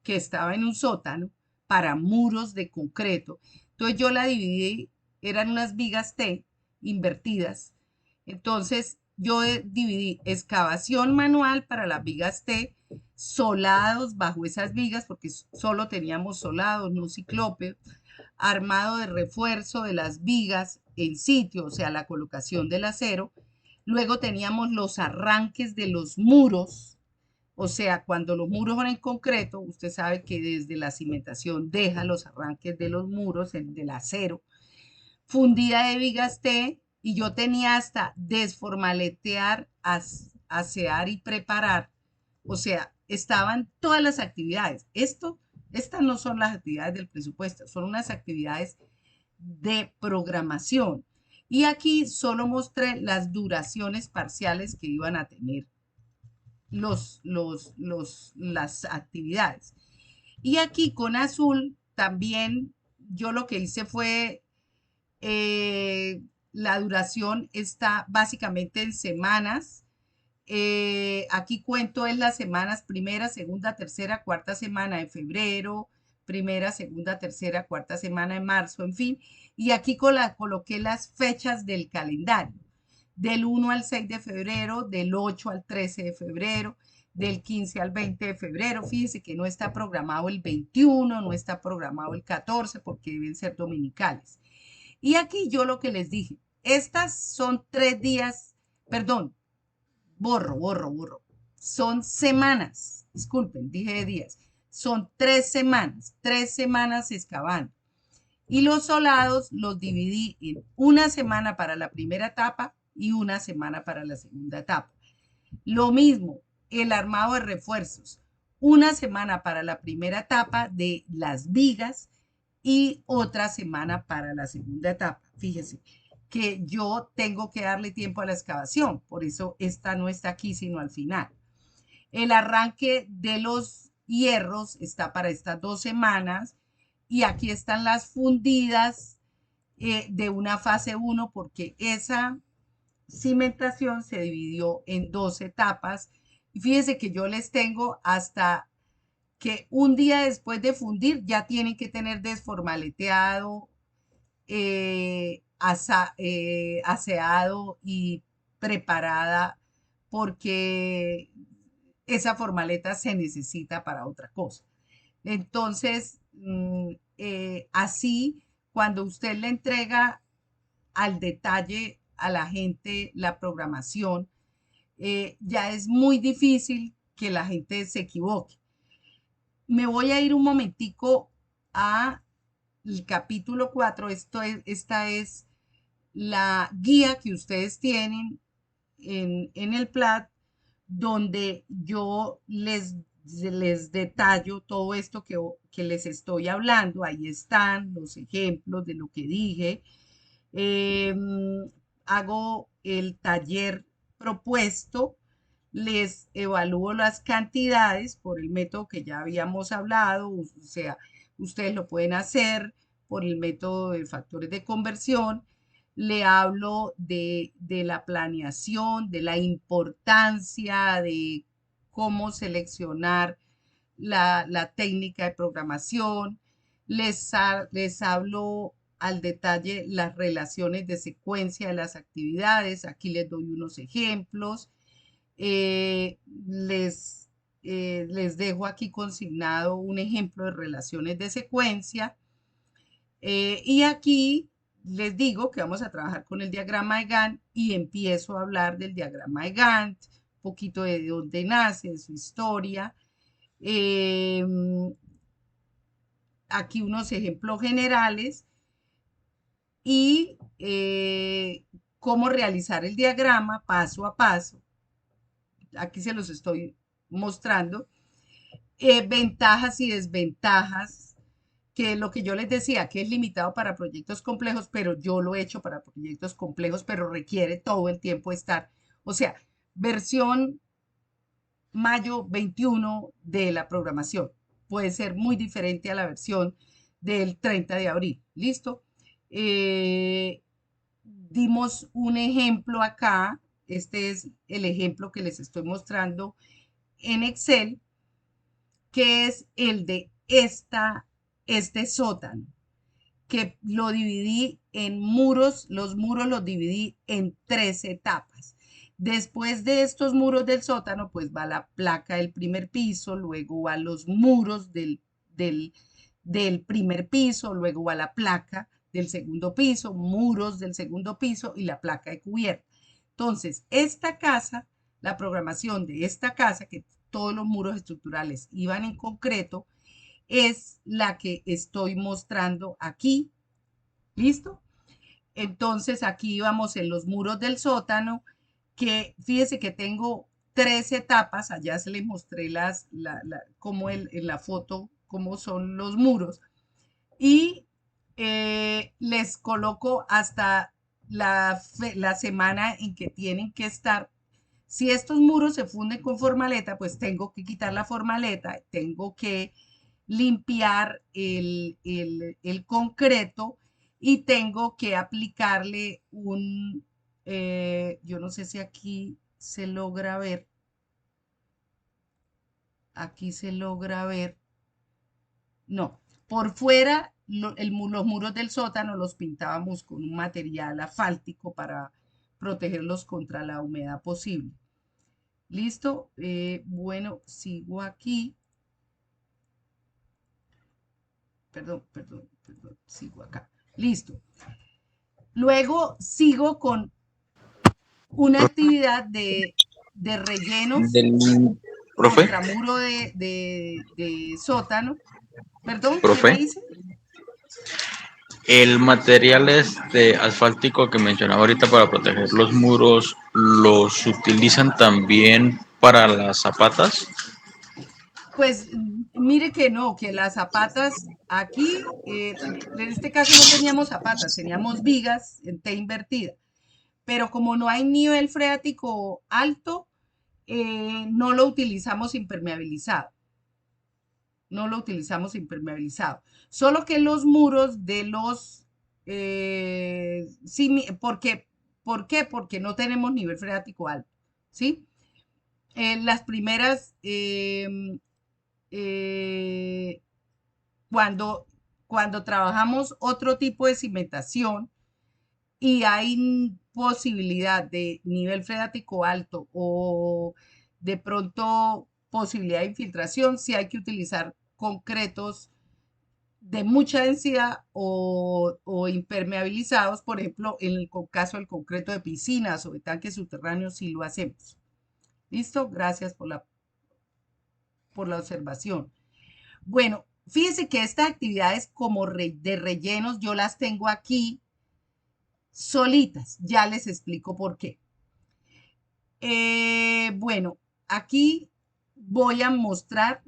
que estaba en un sótano para muros de concreto. Entonces yo la dividí, eran unas vigas T invertidas. Entonces yo dividí excavación manual para las vigas T, solados bajo esas vigas, porque solo teníamos solados, no ciclópeos, armado de refuerzo de las vigas en sitio, o sea, la colocación del acero. Luego teníamos los arranques de los muros, o sea, cuando los muros son en concreto, usted sabe que desde la cimentación deja los arranques de los muros, del acero, fundida de vigas T, y yo tenía hasta desformaletear, asear y preparar. O sea, estaban todas las actividades. Estas no son las actividades del presupuesto, son unas actividades de programación. Y aquí solo mostré las duraciones parciales que iban a tener las actividades. Y aquí con azul también yo lo que hice fue, la duración está básicamente en semanas. Aquí cuento en las semanas primera, segunda, tercera, cuarta semana de febrero, primera, segunda, tercera, cuarta semana de marzo, en fin. Y aquí coloqué las fechas del calendario del 1 al 6 de febrero, del 8 al 13 de febrero, del 15 al 20 de febrero. Fíjense que no está programado el 21, no está programado el 14 porque deben ser dominicales. Y aquí yo lo que les dije, estas son 3 días, perdón, borro. Son semanas, disculpen, dije días. Son 3 semanas excavando. Y los solados los dividí en una semana para la primera etapa y una semana para la segunda etapa. Lo mismo, el armado de refuerzos. Una semana para la primera etapa de las vigas y otra semana para la segunda etapa. Fíjese que yo tengo que darle tiempo a la excavación, por eso esta no está aquí, sino al final. El arranque de los hierros está para estas 2 semanas y aquí están las fundidas de una fase 1 porque esa cimentación se dividió en 2 etapas. Y fíjense que yo les tengo hasta que un día después de fundir ya tienen que tener desformaleteado, aseado y preparada porque esa formaleta se necesita para otra cosa. Entonces, así, cuando usted le entrega al detalle a la gente la programación, ya es muy difícil que la gente se equivoque. Me voy a ir un momentico a el capítulo 4. Esta es la guía que ustedes tienen en el PLAT, donde yo les detallo todo esto que les estoy hablando. Ahí están los ejemplos de lo que dije. Hago el taller propuesto, les evalúo las cantidades por el método que ya habíamos hablado, o sea, ustedes lo pueden hacer por el método de factores de conversión. Le hablo de la planeación, de la importancia de cómo seleccionar la técnica de programación. Les hablo al detalle las relaciones de secuencia de las actividades. Aquí les doy unos ejemplos. Eh, les, les dejo aquí consignado un ejemplo de relaciones de secuencia. Y aquí les digo que vamos a trabajar con el diagrama de Gantt y empiezo a hablar del diagrama de Gantt, un poquito de dónde nace, de su historia. Aquí unos ejemplos generales y cómo realizar el diagrama paso a paso. Aquí se los estoy mostrando. Ventajas y desventajas, que lo que yo les decía, que es limitado para proyectos complejos, pero yo lo he hecho para proyectos complejos, pero requiere todo el tiempo estar. O sea, versión mayo 21 de la programación. Puede ser muy diferente a la versión del 30 de abril. ¿Listo? Dimos un ejemplo acá. Este es el ejemplo que les estoy mostrando en Excel, que es el de este sótano, que lo dividí en muros. Los muros los dividí en 3 etapas. Después de estos muros del sótano, pues va la placa del primer piso, luego va los muros del primer piso, luego va la placa del segundo piso, muros del segundo piso y la placa de cubierta. Entonces, esta casa, la programación de esta casa, que todos los muros estructurales iban en concreto, es la que estoy mostrando aquí. ¿Listo? Entonces aquí vamos en los muros del sótano, que fíjese que tengo 3 etapas. Allá se les mostré como en la foto, cómo son los muros. Y les coloco hasta la semana en que tienen que estar. Si estos muros se funden con formaleta, pues tengo que quitar la formaleta, tengo que limpiar el concreto y tengo que aplicarle yo no sé si aquí se logra ver, no, por fuera los muros del sótano los pintábamos con un material asfáltico para protegerlos contra la humedad posible. ¿Listo? Bueno, sigo aquí. Perdón, sigo acá. Listo. Luego sigo con una actividad de rellenos Del profe, contra muro de sótano. Perdón, ¿qué me profe, dice? el material este asfáltico que mencionaba ahorita para proteger los muros, ¿los utilizan también para las zapatas? Pues mire que no, que las zapatas aquí, en este caso no teníamos zapatas, teníamos vigas en T invertida, pero como no hay nivel freático alto, no lo utilizamos impermeabilizado, no lo utilizamos impermeabilizado. Solo que los muros de los, sí, porque, ¿por qué? Porque no tenemos nivel freático alto, ¿sí? Las primeras, eh, cuando, cuando trabajamos otro tipo de cimentación y hay posibilidad de nivel freático alto o de pronto posibilidad de infiltración, sí hay que utilizar concretos de mucha densidad o impermeabilizados, por ejemplo, en el caso del concreto de piscinas o de tanques subterráneos, sí lo hacemos. ¿Listo? Gracias por la observación. Bueno, fíjense que estas actividades como de rellenos yo las tengo aquí solitas. Ya les explico por qué. Bueno, aquí voy a mostrar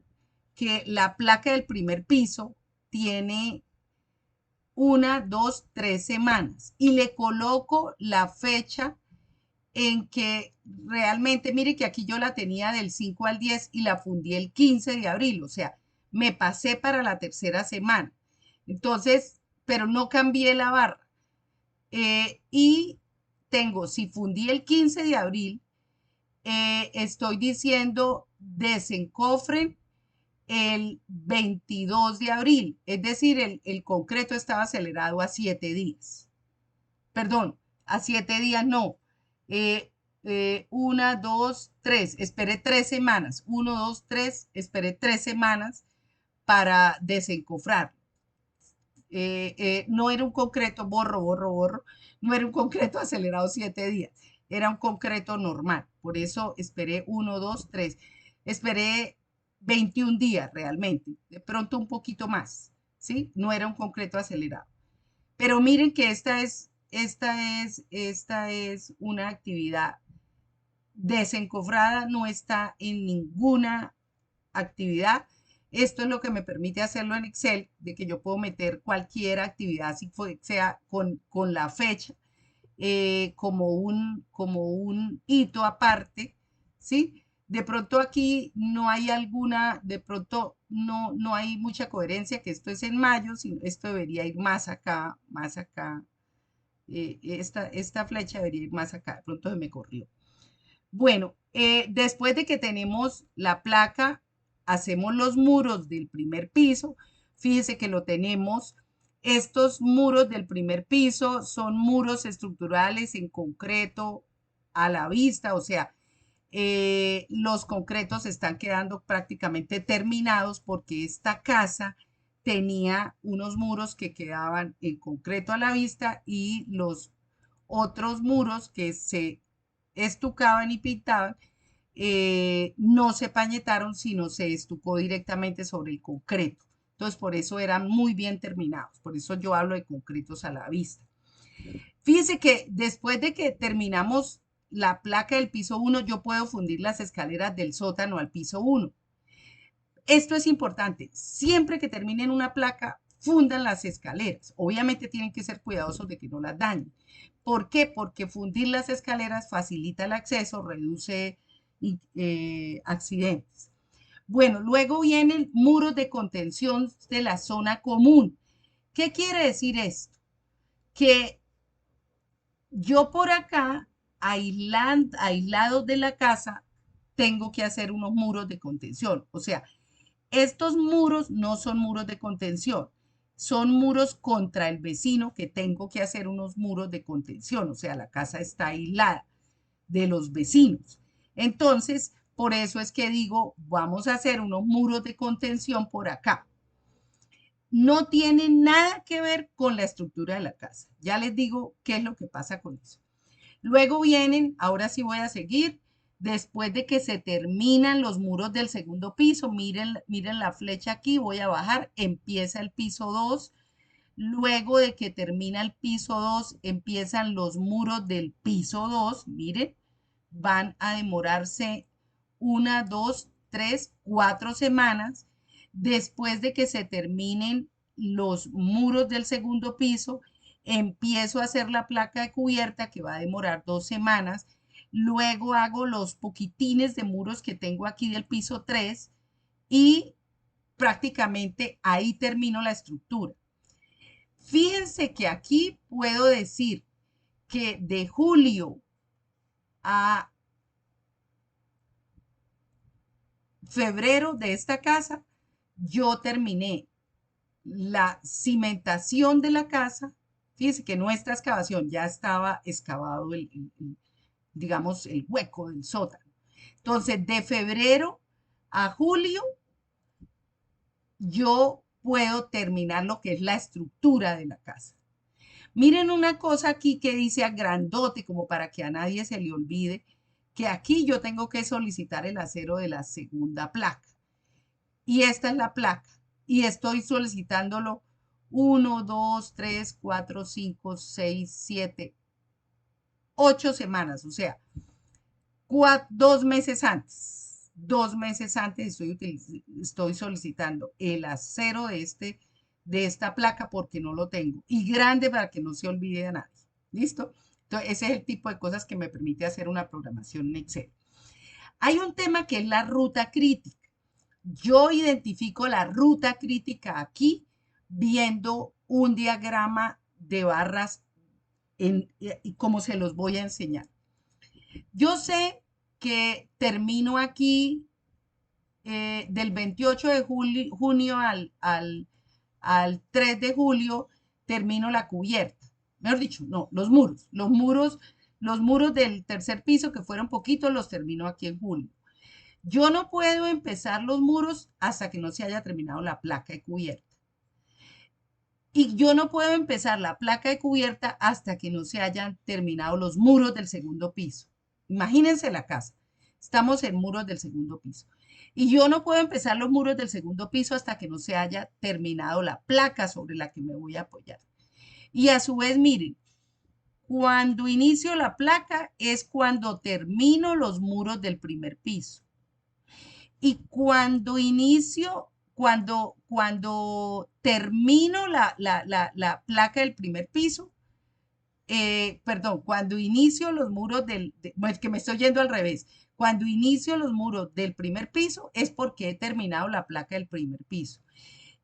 que la placa del primer piso tiene 1, 2, 3 semanas y le coloco la fecha en que realmente, mire que aquí yo la tenía del 5 al 10 y la fundí el 15 de abril, o sea, me pasé para la tercera semana. Entonces, pero no cambié la barra. Y tengo, si fundí el 15 de abril, estoy diciendo desencofren el 22 de abril, es decir, el concreto estaba acelerado a 7 días. Perdón, a 7 días no. Eh, 1, 2, 3, esperé 3 semanas. 1, 2, 3, esperé 3 semanas para desencofrar. No era un concreto, borro, no era un concreto acelerado 7 días, era un concreto normal. Por eso esperé 1, 2, 3. Esperé 21 días realmente, de pronto un poquito más, ¿sí? No era un concreto acelerado. Pero miren que esta es una actividad desencofrada, no está en ninguna actividad. Esto es lo que me permite hacerlo en Excel, de que yo puedo meter cualquier actividad, si sea con la fecha, como un hito aparte, ¿sí? De pronto aquí no hay alguna, de pronto no hay mucha coherencia, que esto es en mayo, sino esto debería ir más acá, más acá. Esta flecha debería ir más acá, de pronto se me corrió. Bueno, después de que tenemos la placa, hacemos los muros del primer piso. Fíjese que lo tenemos. Estos muros del primer piso son muros estructurales en concreto a la vista, o sea, los concretos están quedando prácticamente terminados porque esta casa tenía unos muros que quedaban en concreto a la vista y los otros muros que se estucaban y pintaban no se pañetaron, sino se estucó directamente sobre el concreto. Entonces, por eso eran muy bien terminados. Por eso yo hablo de concretos a la vista. Fíjense que después de que terminamos la placa del piso 1, yo puedo fundir las escaleras del sótano al piso 1. Esto es importante. Siempre que terminen una placa, fundan las escaleras. Obviamente tienen que ser cuidadosos de que no las dañen. ¿Por qué? Porque fundir las escaleras facilita el acceso, reduce accidentes. Bueno, luego vienen muros de contención de la zona común. ¿Qué quiere decir esto? Que yo por acá, aislados de la casa, tengo que hacer unos muros de contención. O sea, estos muros no son muros de contención, son muros contra el vecino que tengo que hacer unos muros de contención. O sea, la casa está aislada de los vecinos. Entonces, por eso es que digo, vamos a hacer unos muros de contención por acá. no tiene nada que ver con la estructura de la casa. Ya les digo qué es lo que pasa con eso. Luego vienen, ahora sí voy a seguir, después de que se terminan los muros del segundo piso, miren la flecha aquí, voy a bajar, empieza el piso 2. Luego de que termina el piso 2, empiezan los muros del piso 2. Miren, van a demorarse 1, 2, 3, 4 semanas. Después de que se terminen los muros del segundo piso, empiezo a hacer la placa de cubierta que va a demorar 2 semanas. Luego hago los poquitines de muros que tengo aquí del piso 3 y prácticamente ahí termino la estructura. Fíjense que aquí puedo decir que de julio a febrero de esta casa, yo terminé la cimentación de la casa. Fíjense que nuestra excavación ya estaba excavado digamos, el hueco del sótano. Entonces, de febrero a julio, yo puedo terminar lo que es la estructura de la casa. Miren una cosa aquí que dice a grandote, como para que a nadie se le olvide, que aquí yo tengo que solicitar el acero de la segunda placa. Y esta es la placa. Y estoy solicitándolo 1, 2, 3, 4, 5, 6, 7, 8 semanas. O sea, 2 meses antes. 2 meses antes estoy solicitando el acero de esta placa porque no lo tengo. Y grande para que no se olvide a nadie. ¿Listo? Entonces, ese es el tipo de cosas que me permite hacer una programación en Excel. Hay un tema que es la ruta crítica. Yo identifico la ruta crítica aquí viendo un diagrama de barras y como se los voy a enseñar. Yo sé que termino aquí del 28 de junio al 3 de julio, termino la cubierta. Mejor dicho, no, los muros del tercer piso, que fueron poquitos, los termino aquí en julio. Yo no puedo empezar los muros hasta que no se haya terminado la placa de cubierta. Y yo no puedo empezar la placa de cubierta hasta que no se hayan terminado los muros del segundo piso. Imagínense la casa. Estamos en muros del segundo piso. Y yo no puedo empezar los muros del segundo piso hasta que no se haya terminado la placa sobre la que me voy a apoyar. Y a su vez, miren, cuando inicio la placa es cuando termino los muros del primer piso. Y cuando termino la placa del primer piso, perdón, cuando inicio los muros es que me estoy yendo al revés. Cuando inicio los muros del primer piso es porque he terminado la placa del primer piso.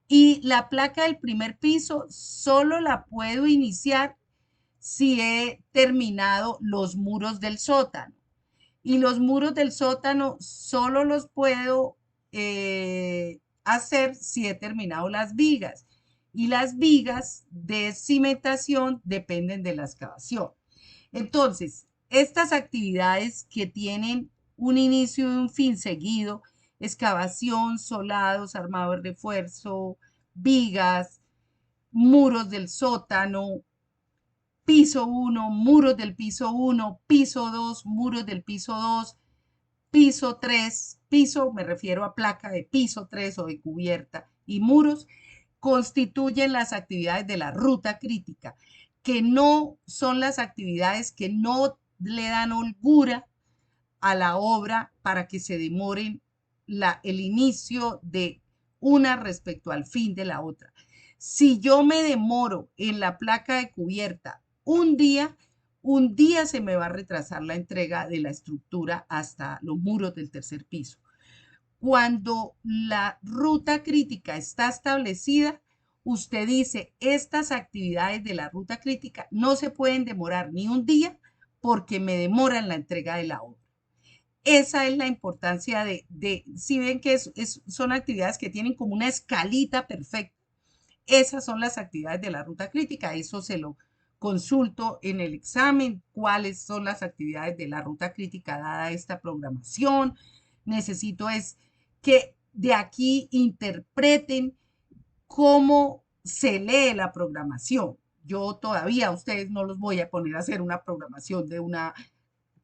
Y la placa del primer piso solo la puedo iniciar si he terminado los muros del sótano. Y los muros del sótano solo los puedo hacer si he terminado las vigas. Y las vigas de cimentación dependen de la excavación. Entonces, estas actividades que tienen un inicio y un fin seguido, excavación, solados, armado de refuerzo, vigas, muros del sótano, piso 1, muros del piso 1, piso 2, muros del piso 2, piso 3, piso, me refiero a placa de piso 3 o de cubierta y muros, constituyen las actividades de la ruta crítica, que no son las actividades que no le dan holgura a la obra para que se demoren el inicio de una respecto al fin de la otra. Si yo me demoro en la placa de cubierta un día se me va a retrasar la entrega de la estructura hasta los muros del tercer piso. Cuando la ruta crítica está establecida, usted dice, estas actividades de la ruta crítica no se pueden demorar ni un día porque me demoran la entrega de la obra. Esa es la importancia si ven que son actividades que tienen como una escalita perfecta, esas son las actividades de la ruta crítica. Eso se lo consulto en el examen, cuáles son las actividades de la ruta crítica dada esta programación. Necesito es que de aquí interpreten cómo se lee la programación. Yo todavía a ustedes no los voy a poner a hacer una programación de una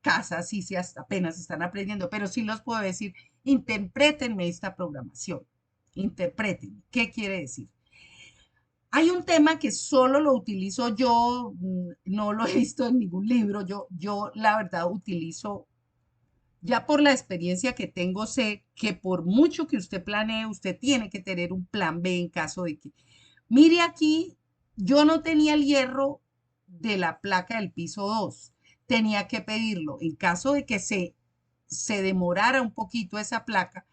casa, así si hasta apenas están aprendiendo, pero sí los puedo decir, interprétenme esta programación, interprétenme. ¿Qué quiere decir? Hay un tema que solo lo utilizo yo, no lo he visto en ningún libro, yo la verdad utilizo, ya por la experiencia que tengo, sé que por mucho que usted planee, usted tiene que tener un plan B en caso de que, mire aquí, yo no tenía el hierro de la placa del piso 2, tenía que pedirlo. En caso de que se demorara un poquito esa placa,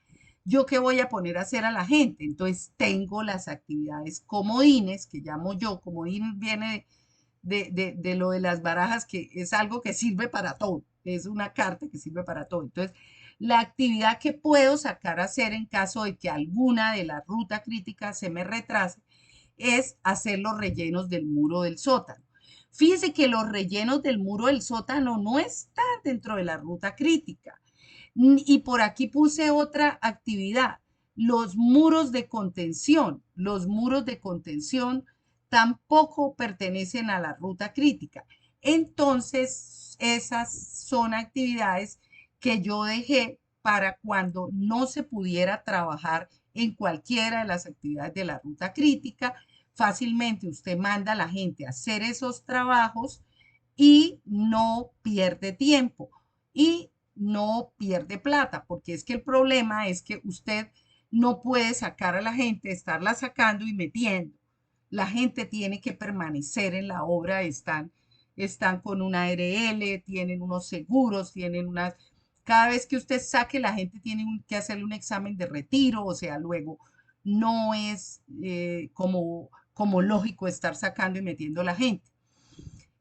¿yo qué voy a poner a hacer a la gente? Entonces tengo las actividades comodines, que llamo yo, comodín viene de lo de las barajas, que es algo que sirve para todo, es una carta que sirve para todo. Entonces, la actividad que puedo sacar a hacer en caso de que alguna de la ruta crítica se me retrase es hacer los rellenos del muro del sótano. Fíjese que los rellenos del muro del sótano no están dentro de la ruta crítica. Y por aquí puse otra actividad, los muros de contención. Los muros de contención tampoco pertenecen a la ruta crítica. Entonces, esas son actividades que yo dejé para cuando no se pudiera trabajar en cualquiera de las actividades de la ruta crítica. Fácilmente usted manda a la gente a hacer esos trabajos y no pierde tiempo y no pierde plata, porque es que el problema es que usted no puede sacar a la gente, estarla sacando y metiendo. La gente tiene que permanecer en la obra, están con una ARL, tienen unos seguros, tienen unas... Cada vez que usted saque, la gente tiene que hacerle un examen de retiro, o sea, luego no es como lógico estar sacando y metiendo a la gente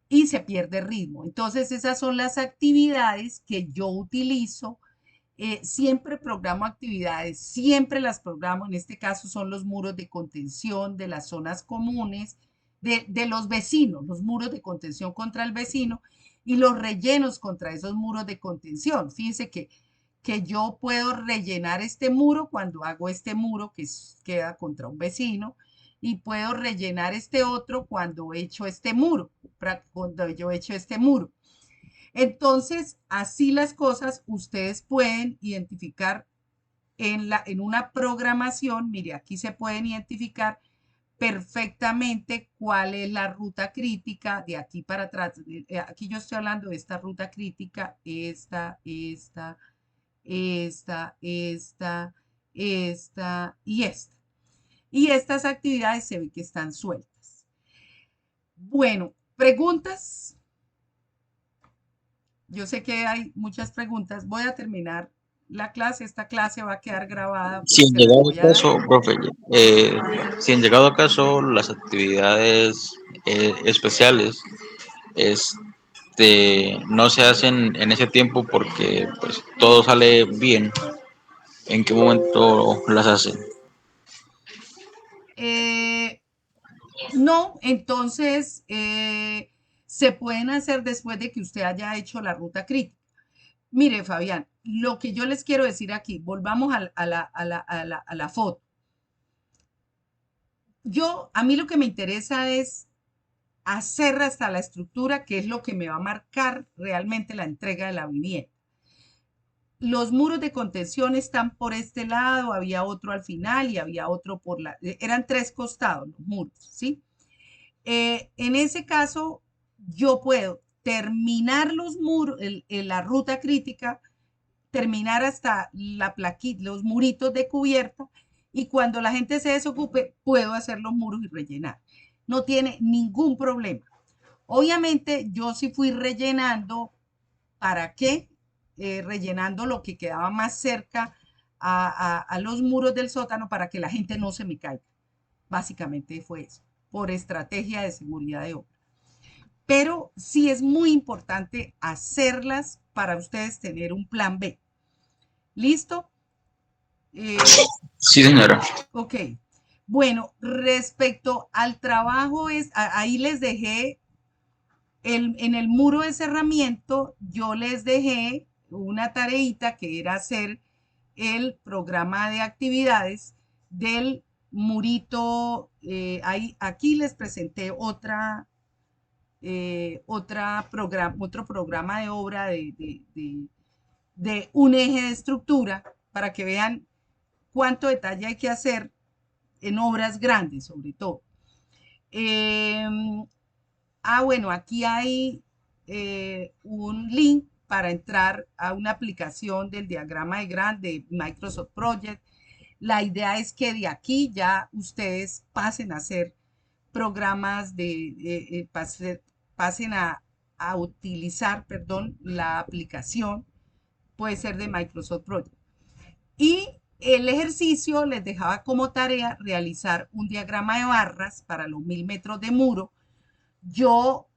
y se pierde ritmo. Entonces, esas son las actividades que yo utilizo. Siempre programo actividades, siempre las programo. En este caso son los muros de contención de las zonas comunes, de los vecinos, los muros de contención contra el vecino y los rellenos contra esos muros de contención. Fíjense que yo puedo rellenar este muro cuando hago este muro que queda contra un vecino y puedo rellenar este otro cuando he hecho este muro, cuando yo he hecho este muro. Entonces, así las cosas, ustedes pueden identificar en una programación, mire, aquí se pueden identificar perfectamente cuál es la ruta crítica de aquí para atrás. Aquí yo estoy hablando de esta ruta crítica, esta y esta. Y estas actividades se ve que están sueltas. Bueno, preguntas. Yo sé que hay muchas preguntas. Voy a terminar la clase. Esta clase va a quedar grabada, Si pues en se las llegado voy a dar. caso, profe, si en llegado caso las actividades especiales no se hacen en ese tiempo porque pues todo sale bien, ¿en qué momento las hacen? Eh, no, entonces se pueden hacer después de que usted haya hecho la ruta crítica. Mire, Fabián, lo que yo les quiero decir aquí, volvamos a la foto. A mí lo que me interesa es hacer hasta la estructura, que es lo que me va a marcar realmente la entrega de la vivienda. Los muros de contención están por este lado, había otro al final y había otro eran tres costados los muros, ¿sí? En ese caso, yo puedo terminar los muros, la ruta crítica, terminar hasta la plaquita, los muritos de cubierta, y cuando la gente se desocupe, puedo hacer los muros y rellenar. No tiene ningún problema. Obviamente, yo sí fui rellenando. ¿Para qué? Rellenando lo que quedaba más cerca a los muros del sótano para que la gente no se me caiga. Básicamente fue eso, por estrategia de seguridad de obra. Pero sí es muy importante hacerlas para ustedes tener un plan B. ¿Listo? Sí, señora. Ok. Bueno, respecto al trabajo, ahí les dejé en el muro de cerramiento, yo les dejé una tareita que era hacer el programa de actividades murito, aquí les presenté otro programa de obra de un eje de estructura para que vean cuánto detalle hay que hacer en obras grandes, sobre todo. Eh, bueno, aquí hay un link para entrar a una aplicación del diagrama de grande de Microsoft Project. La idea es que de aquí ya ustedes pasen a hacer programas pasen a utilizar, perdón, la aplicación, puede ser de Microsoft Project. Y el ejercicio les dejaba como tarea realizar un diagrama de barras para los 1000 metros de muro. Yo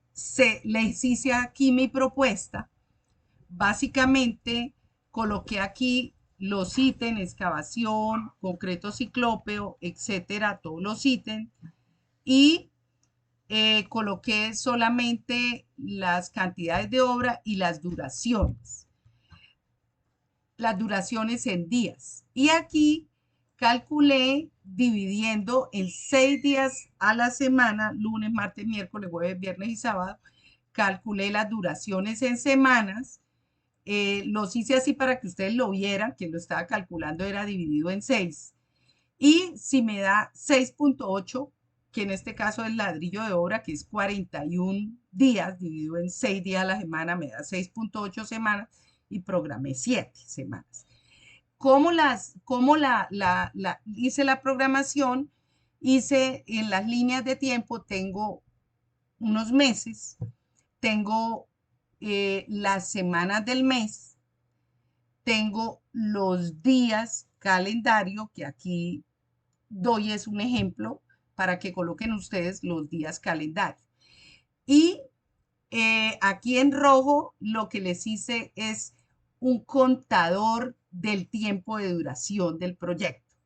les hice aquí mi propuesta. Básicamente coloqué aquí los ítems, excavación, concreto ciclópeo, etcétera, todos los ítems. Y coloqué solamente las cantidades de obra y las duraciones en días. Y aquí calculé dividiendo en 6 días a la semana, lunes, martes, miércoles, jueves, viernes y sábado, calculé las duraciones en semanas. Los hice así para que ustedes lo vieran, que lo estaba calculando era dividido en 6. Y si me da 6.8, que en este caso es ladrillo de obra, que es 41 días, dividido en 6 días a la semana, me da 6.8 semanas y programé 7 semanas. ¿Cómo hice la programación? Hice en las líneas de tiempo, tengo unos meses, tengo las semanas del mes, tengo los días calendario, que aquí doy es un ejemplo para que coloquen ustedes los días calendario. Y aquí en rojo lo que les hice es un contador del tiempo de duración del proyecto.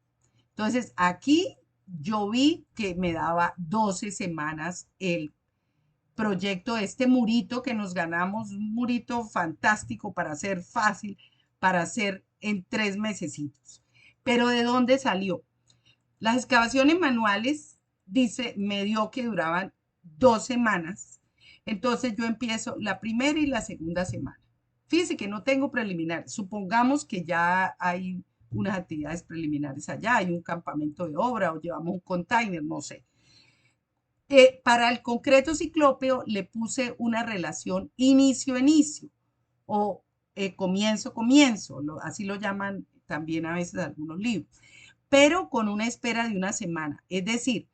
Entonces aquí yo vi que me daba 12 semanas el proyecto de este murito que nos ganamos, un murito fantástico para hacer fácil, para hacer en 3 mesecitos. Pero ¿de dónde salió? Las excavaciones manuales, dice, me dio que duraban 2 semanas. Entonces yo empiezo la primera y la segunda semana. Fíjense que no tengo preliminar. Supongamos que ya hay unas actividades preliminares allá, hay un campamento de obra o llevamos un container, no sé. Para el concreto ciclópeo le puse una relación inicio-inicio o comienzo-comienzo, así lo llaman también a veces algunos libros, pero con una espera de una semana. Es decir,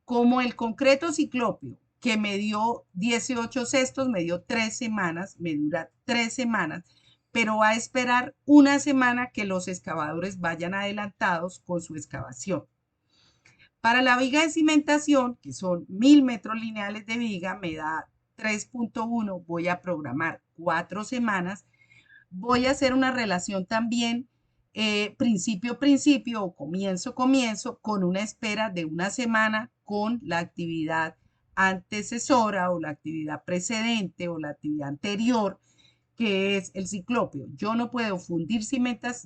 como el concreto ciclópeo que me dio 18 cestos, me dio 3 semanas, me dura 3 semanas, pero va a esperar una semana que los excavadores vayan adelantados con su excavación. Para la viga de cimentación, que son 1000 metros lineales de viga, me da 3.1, voy a programar 4 semanas. Voy a hacer una relación también principio-principio o comienzo-comienzo con una espera de una semana con la actividad antecesora o la actividad precedente o la actividad anterior, que es el ciclópeo. Yo no puedo fundir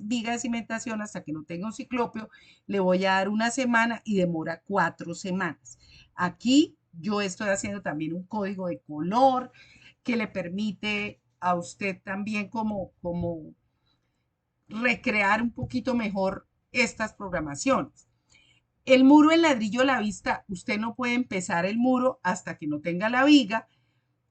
viga de cimentación hasta que no tenga un ciclópeo. Le voy a dar una semana y demora 4 semanas. Aquí yo estoy haciendo también un código de color que le permite a usted también como recrear un poquito mejor estas programaciones. El muro en ladrillo a la vista, usted no puede empezar el muro hasta que no tenga la viga,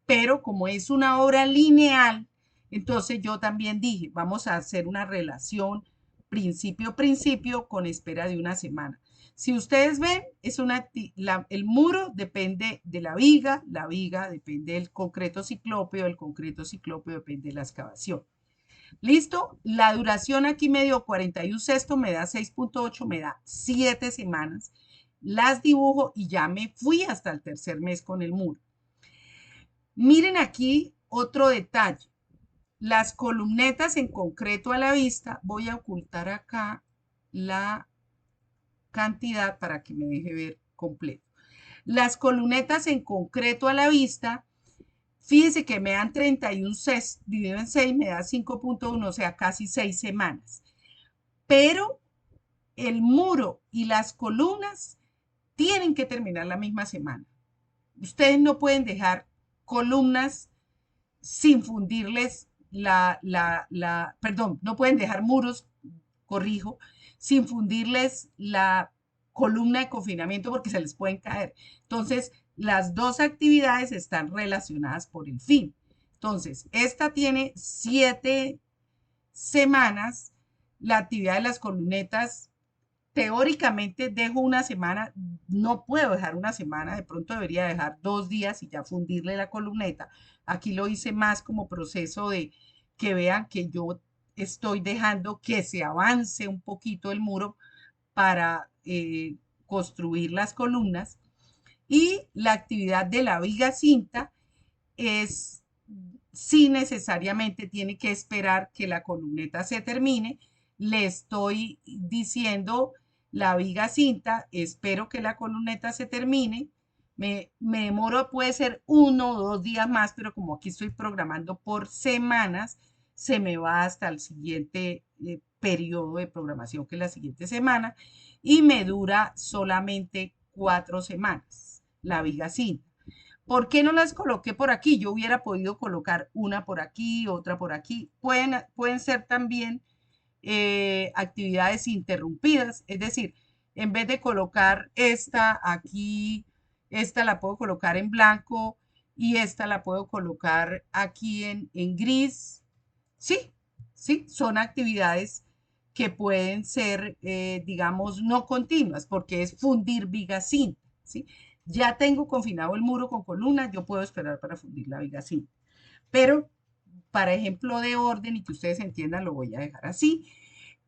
pero como es una obra lineal, entonces yo también dije, vamos a hacer una relación principio-principio con espera de una semana. Si ustedes ven, el muro depende de la viga depende del concreto ciclópeo, el concreto ciclópeo depende de la excavación. ¿Listo? La duración aquí me dio 41 sextos, me da 6.8, me da 7 semanas. Las dibujo y ya me fui hasta el tercer mes con el muro. Miren aquí otro detalle. Las columnetas en concreto a la vista, voy a ocultar acá la cantidad para que me deje ver completo. Las columnetas en concreto a la vista, fíjense que me dan 31 dividido en 6 me da 5.1, o sea, casi 6 semanas. Pero el muro y las columnas tienen que terminar la misma semana. Ustedes no pueden dejar columnas sin fundirles perdón, no pueden dejar muros, corrijo, sin fundirles la columna de confinamiento porque se les pueden caer. Entonces, las dos actividades están relacionadas por el fin. Entonces, esta tiene 7 semanas, la actividad de las columnetas. Teóricamente dejo una semana, no puedo dejar una semana, de pronto debería dejar 2 días y ya fundirle la columneta. Aquí lo hice más como proceso de que vean que yo estoy dejando que se avance un poquito el muro para construir las columnas. Y la actividad de la viga cinta es, sí necesariamente tiene que esperar que la columneta se termine. Le estoy diciendo la viga cinta, espero que la columneta se termine. Me demoro, puede ser 1 o 2 días más, pero como aquí estoy programando por semanas, se me va hasta el siguiente periodo de programación, que es la siguiente semana, y me dura solamente 4 semanas la viga cinta. ¿Por qué no las coloqué por aquí? Yo hubiera podido colocar una por aquí, otra por aquí. Pueden ser también actividades interrumpidas, es decir, en vez de colocar esta aquí, esta la puedo colocar en blanco y esta la puedo colocar aquí en gris. Sí, sí, son actividades que pueden ser, digamos, no continuas, porque es fundir viga cinta, ¿sí? Ya tengo confinado el muro con columnas, yo puedo esperar para fundir la viga cinta. Pero, para ejemplo de orden y que ustedes entiendan, lo voy a dejar así.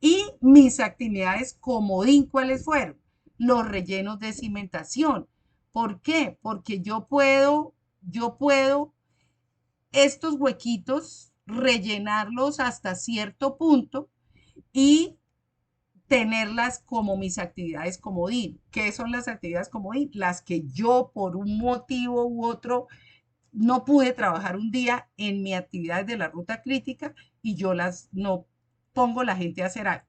Y mis actividades comodín, ¿cuáles fueron? Los rellenos de cimentación. ¿Por qué? Porque yo puedo estos huequitos rellenarlos hasta cierto punto y tenerlas como mis actividades comodín. ¿Qué son las actividades comodín? Las que yo por un motivo u otro no pude trabajar un día en mi actividad de la ruta crítica y yo las no pongo la gente a hacer algo.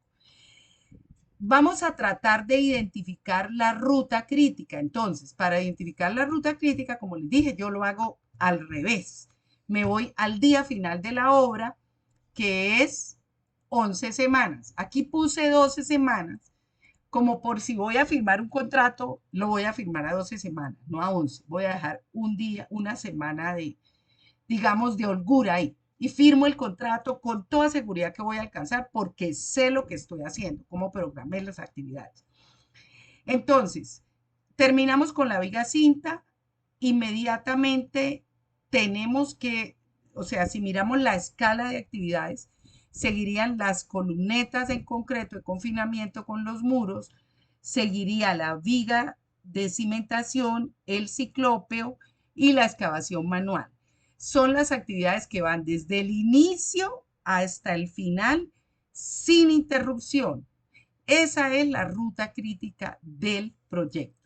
Vamos a tratar de identificar la ruta crítica. Entonces, para identificar la ruta crítica, como les dije, yo lo hago al revés. Me voy al día final de la obra, que es 11 semanas. Aquí puse 12 semanas, como por si voy a firmar un contrato, lo voy a firmar a 12 semanas, no a 11. Voy a dejar un día, una semana de, digamos, de holgura ahí. Y firmo el contrato con toda seguridad que voy a alcanzar porque sé lo que estoy haciendo, cómo programé las actividades. Entonces, terminamos con la viga cinta, inmediatamente tenemos que, o sea, si miramos la escala de actividades, seguirían las columnetas en concreto de confinamiento con los muros, seguiría la viga de cimentación, el ciclópeo y la excavación manual. Son las actividades que van desde el inicio hasta el final sin interrupción. Esa es la ruta crítica del proyecto.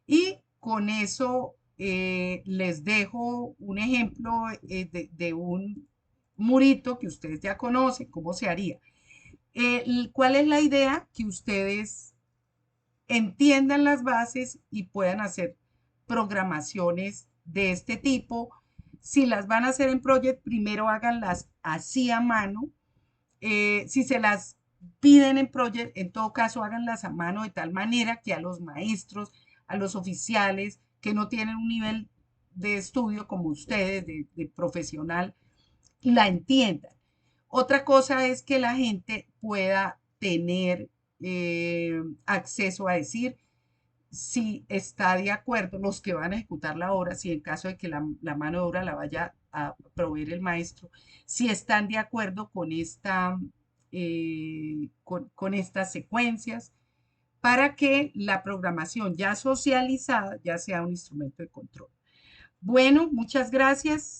Y con eso les dejo un ejemplo de un murito que ustedes ya conocen, cómo se haría. ¿Cuál es la idea? Que ustedes entiendan las bases y puedan hacer programaciones de este tipo. Si las van a hacer en Project, primero háganlas así a mano. Si se las piden en Project, en todo caso háganlas a mano de tal manera que a los maestros, a los oficiales que no tienen un nivel de estudio como ustedes, de profesional, la entiendan. Otra cosa es que la gente pueda tener acceso a decir si está de acuerdo, los que van a ejecutar la obra, si en caso de que la mano de obra la vaya a proveer el maestro, si están de acuerdo con estas secuencias, para que la programación ya socializada ya sea un instrumento de control. Bueno, muchas gracias.